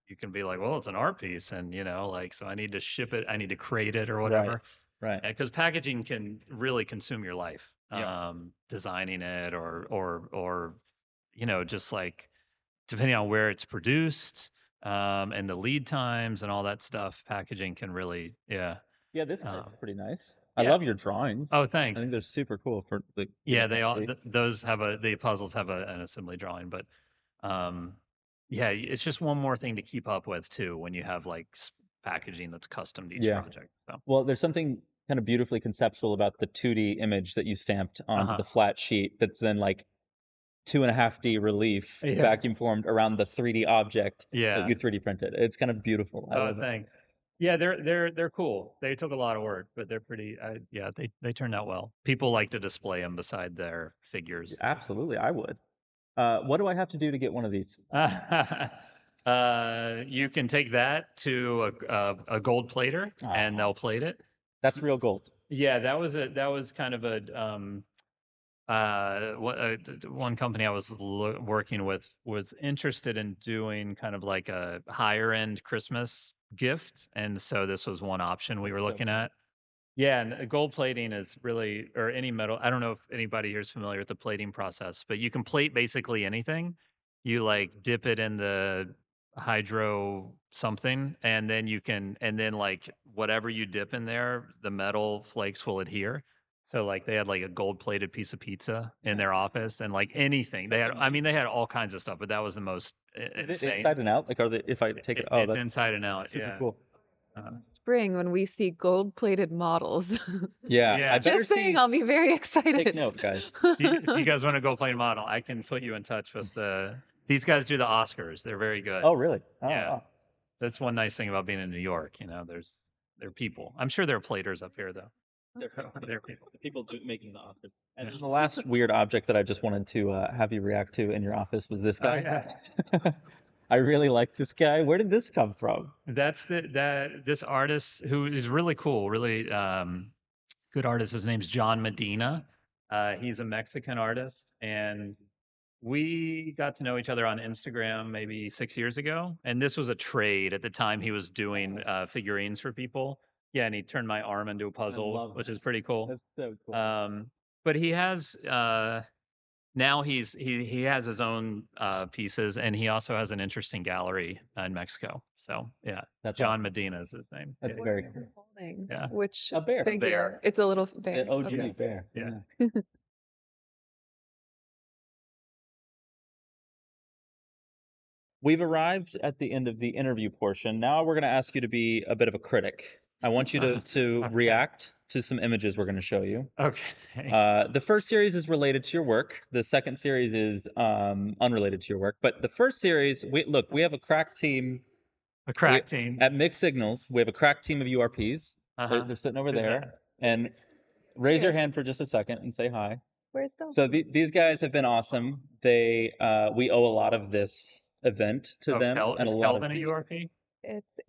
B: you can be like, well, it's an art piece, and like, so I need to ship it, I need to crate it or whatever.
A: Right.
B: Because packaging can really consume your life.
A: Yeah.
B: Designing it or just like depending on where it's produced, and the lead times and all that stuff, packaging can really,
A: Yeah, this guy's pretty nice.
B: yeah.
A: I love your drawings.
B: Oh,
A: I
B: thanks.
A: think they're super cool for the
B: Yeah, they all those have the puzzles have an assembly drawing, but yeah, it's just one more thing to keep up with too when you have like packaging that's custom to each project. So.
A: Well, there's something kind of beautifully conceptual about the 2D image that you stamped onto the flat sheet that's then like 2.5D relief vacuum formed around the 3D object that you 3D printed. It's kind of beautiful. I love
B: thanks. Yeah, they're cool. They took a lot of work, but they're pretty. Yeah, they turned out well. People like to display them beside their figures.
A: Absolutely, I would. What do I have to do to get one of these?
B: You can take that to a gold plater, and they'll plate it.
A: That's real gold.
B: Yeah, that was kind of one company I was working with was interested in doing kind of like a higher end Christmas gift, and so this was one option we were looking at. Yeah, and gold plating is really, or any metal. I don't know if anybody here is familiar with the plating process, but you can plate basically anything. You like dip it in the hydro something, and then like whatever you dip in there, the metal flakes will adhere. So like they had like a gold plated piece of pizza in their office, and like anything they had all kinds of stuff, but that was the most insane.
A: Is it inside and out? Like, if I take it,
B: it's inside and out.
A: Super cool.
C: Spring when we see gold-plated models.
A: Yeah.
C: Just saying, I'll be very excited.
A: Take note, guys.
B: If you guys want to go play a model, I can put you in touch with these guys do the Oscars. They're very good.
A: Oh, really?
B: Yeah. That's one nice thing about being in New York. They're people. I'm sure there are platers up here though. They're people.
A: People making the Oscars. And the last weird object that I just wanted to have you react to in your office was this guy. Oh, yeah. I really like this guy. Where did this come from?
B: That's this artist who is really cool, really good artist. His name's John Medina. He's a Mexican artist, and we got to know each other on Instagram maybe 6 years ago. And this was a trade at the time. He was doing figurines for people. Yeah, and he turned my arm into a puzzle, which is pretty cool.
A: That's so cool.
B: But he has now he has his own pieces, and he also has an interesting gallery in Mexico. So yeah, that's John awesome. Medina is his name.
A: That's very cool.
C: Holding?
B: Yeah.
C: Which
A: a bear.
C: Figure?
A: A bear.
C: It's a little bear.
A: An OG bear.
B: Yeah.
A: We've arrived at the end of the interview portion. Now we're going to ask you to be a bit of a critic. I want you to react to some images we're going to show you.
B: Okay.
A: The first series is related to your work. The second series is unrelated to your work. But the first series, we have a crack team.
B: A crack team.
A: At MXD Signals, we have a crack team of URPs. They're sitting over there. And raise your hand for just a second and say hi.
C: Where's Bill?
A: So these guys have been awesome. We owe a lot of this event to them.
B: And is Kelvin a URP?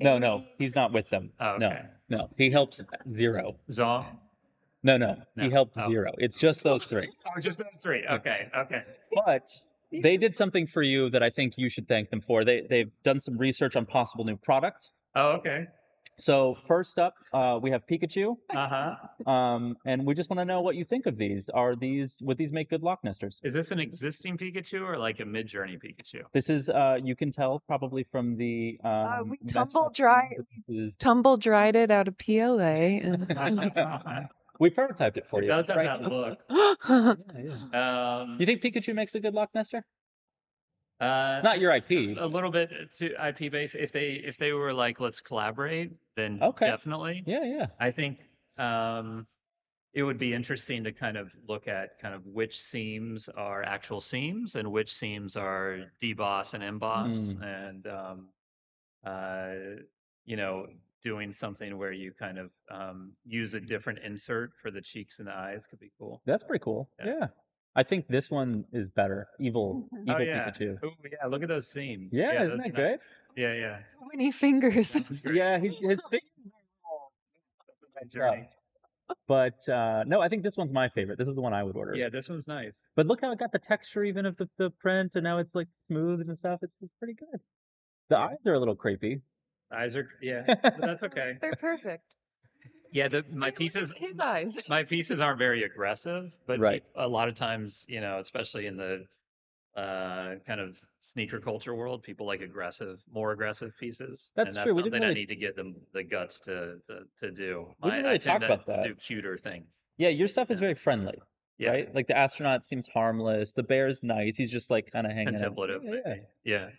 A: No, he's not with them.
B: Oh, okay.
A: No, he helps zero.
B: Zong?
A: No. He
B: No.
A: helped
B: Oh.
A: 0. It's just those 3.
B: Oh, just those 3. Okay.
A: But they did something for you that I think you should thank them for. They've done some research on possible new products.
B: Oh, okay.
A: So first up, we have Pikachu.
B: Uh-huh.
A: And we just want to know what you think of these. Would these make good Locknesters?
B: Is this an existing Pikachu or like a mid-journey Pikachu?
A: This is, you can tell probably from the
C: We
A: mess
C: tumble
A: up
C: dry.
A: that this is-
C: Tumble dried it out of PLA. And
A: We prototyped it for
B: It
A: you.
B: does
A: That's
B: have
A: right.
B: that look.
A: Yeah. You think Pikachu makes a good Locknester?
B: It's
A: It's not your IP.
B: a little bit to IP based. If they were like, let's collaborate, then
A: Okay.
B: definitely.
A: Yeah.
B: I think it would be interesting to kind of look at kind of which seams are actual seams and which seams are deboss and emboss, and you know, doing something where you kind of use a different insert for the cheeks and the eyes could be cool.
A: That's pretty cool.
B: Yeah.
A: Yeah. I think this one is better. Evil
B: Oh yeah.
A: Pikachu.
B: Oh yeah. Look at those seams.
A: Yeah, isn't
B: those
A: that
B: are
A: great?
B: nice. Yeah.
C: so many fingers.
B: That's great.
A: Yeah, his fingers
B: That's a journey.
A: But no, I think this one's my favorite. This is the one I would order.
B: Yeah, this one's nice.
A: But look how it got the texture even of the print, and now it's like smooth and stuff. It's pretty good. The eyes are a little creepy.
B: Eyes are but that's okay.
C: They're perfect.
B: Yeah, my pieces
C: His eyes.
B: my pieces aren't very aggressive, but
A: Right.
B: a lot of times, you know, especially in the kind of sneaker culture world, people like more aggressive pieces.
A: That's
B: and
A: true. We
B: That's
A: didn't
B: something I
A: really-
B: need to get them the guts to do.
A: We didn't really
B: I tend
A: talk about
B: to
A: that.
B: do cuter things.
A: Yeah, your stuff is very friendly,
B: Yeah.
A: right? Like the astronaut seems harmless. The bear's nice. He's just like kind of hanging out.
B: Contemplative.
A: Yeah.
B: maybe. Yeah.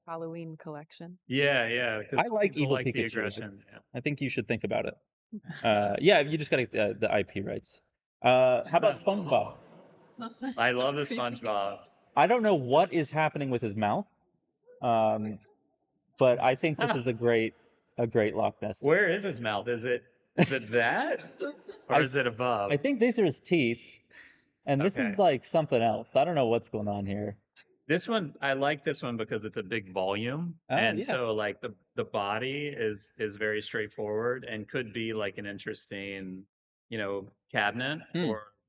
C: Halloween collection.
B: Yeah. 'Cause
A: I like
B: people
A: evil
B: like the
A: Pikachu.
B: aggression. Yeah.
A: I think you should think about it. Yeah, you just got the IP rights. How about SpongeBob?
B: I love the SpongeBob.
A: I don't know what is happening with his mouth, but I think this is a great Loch Ness.
B: Where is his mouth? Is it that, or is it above?
A: I think these are his teeth, and this
B: Okay.
A: is like something else. I don't know what's going on here.
B: This one, I like this one because it's a big volume, and
A: yeah.
B: so like the body is very straightforward and could be like an interesting, you know, cabinet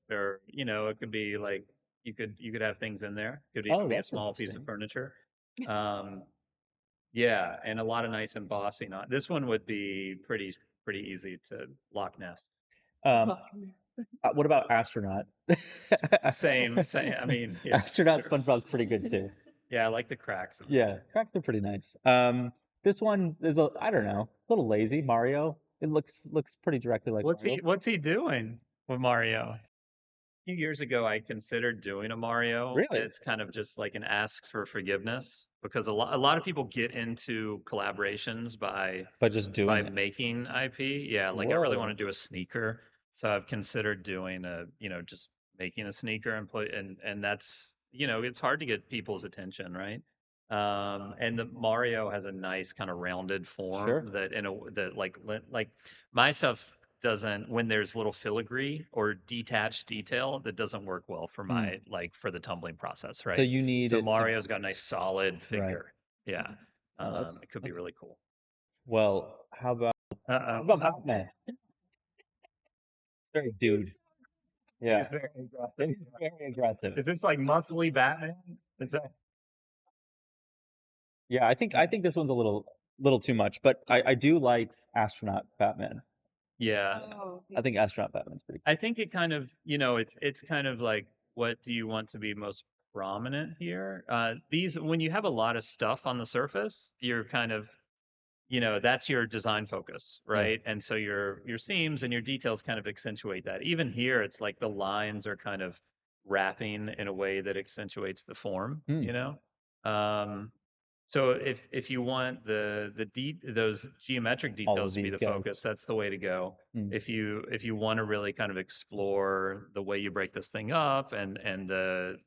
B: or you know, it could be like you could have things in there. Could even be a
A: That's
B: small piece of
A: interesting.
B: furniture. Yeah, and a lot of nice embossing on. This one would be pretty easy to Loch Ness.
A: What about astronaut?
B: Same. I mean, yeah.
A: Astronaut SpongeBob's pretty good too.
B: Yeah, I like the cracks.
A: Yeah, cracks are pretty nice. This one is I don't know, a little lazy. Mario. It looks pretty directly like Mario.
B: What's he doing with Mario? A few years ago, I considered doing a Mario.
A: Really?
B: It's kind of just like an ask for forgiveness because a lot of people get into collaborations by
A: just doing it.
B: making IP. Yeah, like I really
A: Whoa.
B: want to do a sneaker, so I've considered doing just making a sneaker and that's, you know, it's hard to get people's attention, right? And the Mario has a nice kind of rounded form
A: Sure.
B: that like my stuff doesn't, when there's little filigree or detached detail, that doesn't work well for my like for the tumbling process, right?
A: So you need
B: So
A: it to-
B: Mario's got a nice solid figure. Yeah. It could be really cool.
A: Well, how about Batman? It's very dude. Yeah. It's very aggressive.
B: Is this like muscly Batman? Is that?
A: Yeah, I think this one's a little too much, but I do like astronaut Batman.
B: Yeah.
A: I think astronaut Batman's pretty cool.
B: I think it kind of, you know, it's kind of like, what do you want to be most prominent here? When you have a lot of stuff on the surface, you're kind of, you know, that's your design focus, right? And so your seams and your details kind of accentuate that. Even here, it's like the lines are kind of wrapping in a way that accentuates the form, you know? So if you want those geometric details to be the focus, that's the way to go. If you want to really kind of explore the way you break this thing up and the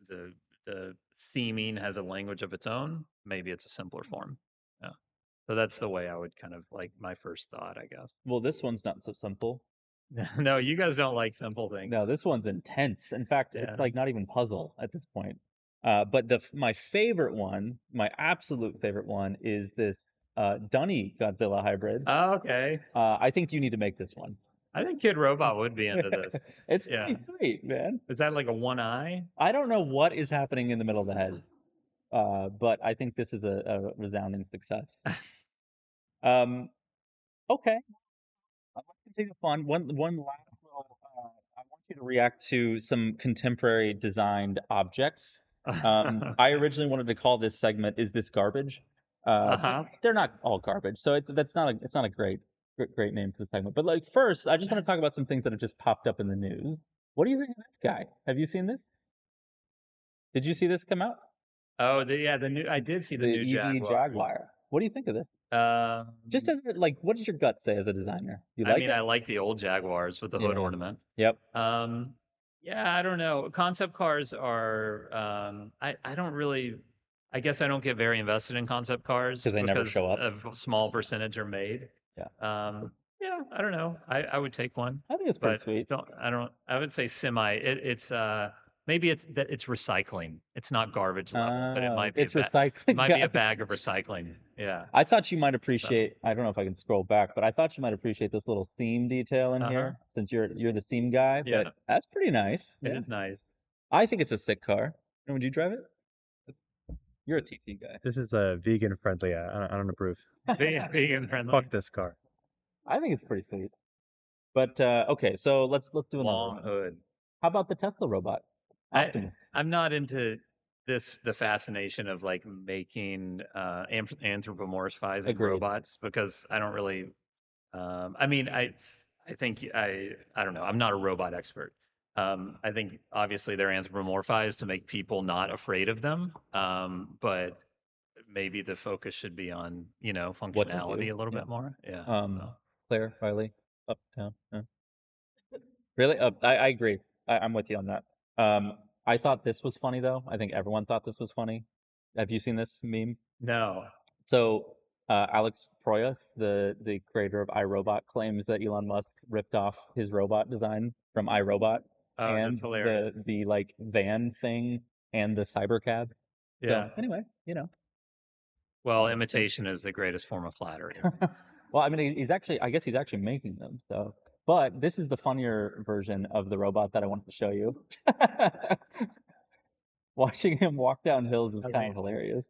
B: seaming has a language of its own, maybe it's a simpler form. Yeah. So that's the way I would kind of like my first thought, I guess.
A: Well, this one's not so simple.
B: No, you guys don't like simple things.
A: No, this one's intense. In fact, it's like not even puzzle at this point. But my favorite one, my absolute favorite one, is this Dunny Godzilla hybrid.
B: Oh, okay.
A: I think you need to make this one.
B: I think Kid Robot would be into this.
A: It's
B: Yeah.
A: pretty sweet, man.
B: Is that like a one eye?
A: I don't know what is happening in the middle of the head, but I think this is a resounding success. Okay. Let's continue fun. One last little. I want you to react to some contemporary designed objects. I originally wanted to call this segment "Is This Garbage?" But they're not all garbage, so it's not a great name for the segment. But like first, I just want to talk about some things that have just popped up in the news. What do you think of this guy? Have you seen this? Did you see this come out?
B: Oh, the new. I did see the new
A: EV Jaguar. What do you think of this? Just as like, what does your gut say as a designer? You like it?
B: I like the old Jaguars with the hood ornament.
A: Yep.
B: Yeah, I don't know. Concept cars are. I don't really. I guess I don't get very invested in concept cars
A: because they never show up.
B: A small percentage are made.
A: Yeah.
B: Yeah, I don't know. I would take one.
A: I think it's pretty sweet.
B: I would say semi. It's maybe it's recycling. It's not garbage level, but it might be.
A: Recycling.
B: It might be a bag of recycling. Yeah.
A: I thought you might appreciate. I don't know if I can scroll back, but I thought you might appreciate this little seam detail in here, since you're the seam guy.
B: Yeah.
A: But that's pretty nice.
B: It is nice.
A: I think it's a sick car. And would you drive it? You're a TT guy.
D: This is a vegan friendly. I don't approve.
B: Vegan friendly.
D: Fuck this car.
A: I think it's pretty sweet. But okay, so let's do another
B: long
A: one.
B: hood.
A: How about the Tesla robot?
B: I'm not into the fascination of like making anthropomorphizing robots, because I don't really. I think I don't know. I'm not a robot expert. I think obviously they're anthropomorphized to make people not afraid of them. But maybe the focus should be on functionality a little bit more. Yeah.
A: Claire, Riley, up, down. Really? I agree. I'm with you on that. I thought this was funny though. I think everyone thought this was funny. Have you seen this meme?
B: No.
A: So Alex Proyas, the creator of iRobot, claims that Elon Musk ripped off his robot design from iRobot, and
B: that's hilarious.
A: the like van thing and the cybercab.
B: Yeah.
A: So anyway,
B: Well, imitation is the greatest form of flattery.
A: Well, I mean, I guess he's actually making them. So, but this is the funnier version of the robot that I wanted to show you. Watching him walk down hills is kind of hilarious.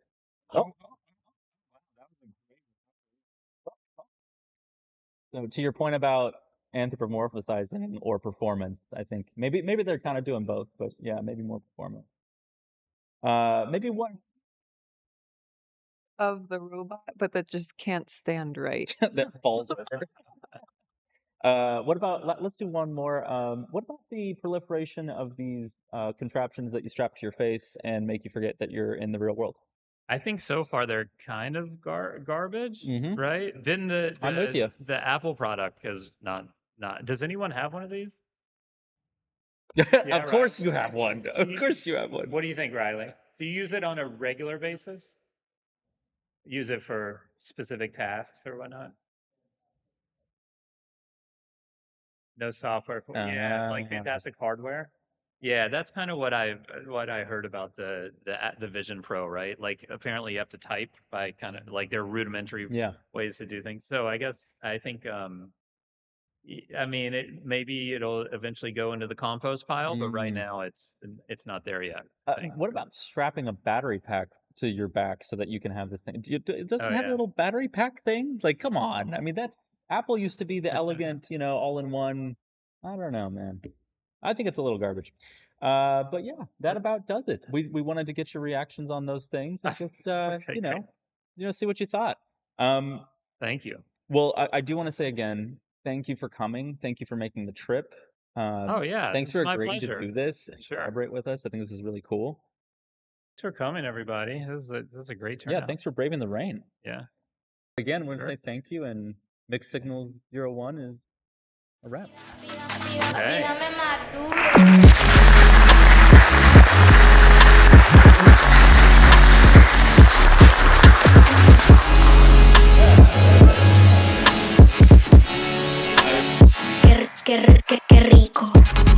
A: Oh. So to your point about anthropomorphizing or performance, I think maybe they're kind of doing both, but yeah, maybe more performance. Maybe one
C: of the robot, but that just can't stand right.
A: that falls over. What about, let's do one more. What about the proliferation of these contraptions that you strap to your face and make you forget that you're in the real world?
B: I think so far they're kind of garbage,
A: Mhm.
B: right? Didn't
A: I'm with you.
B: The Apple product is not. Does anyone have one of these?
A: Of course you have one. Of course you have one.
B: What do you think, Riley? Do you use it on a regular basis? Use it for specific tasks or whatnot? No software. Yeah, like fantastic hardware. Yeah, that's kind of what I heard about the Vision Pro, right? Like apparently you have to type by kind of like their rudimentary ways to do things. So I think maybe it'll eventually go into the compost pile, but right now it's not there yet.
A: What about strapping a battery pack to your back so that you can have the thing? It doesn't have a little battery pack thing? Like, come on. I mean, Apple used to be the elegant, all-in-one. I don't know, man. I think it's a little garbage. But yeah, that about does it. We wanted to get your reactions on those things and just see what you thought.
B: Thank you.
A: Well, I do want to say again, thank you for coming. Thank you for making the trip. Thanks for agreeing to do this and collaborate with us. I think this is really cool.
B: Thanks for coming, everybody. This is a great turnout.
A: Yeah, thanks for braving the rain.
B: Yeah.
A: Again, I want to say thank you, and MXD Signal 01 is a wrap.
B: Okay.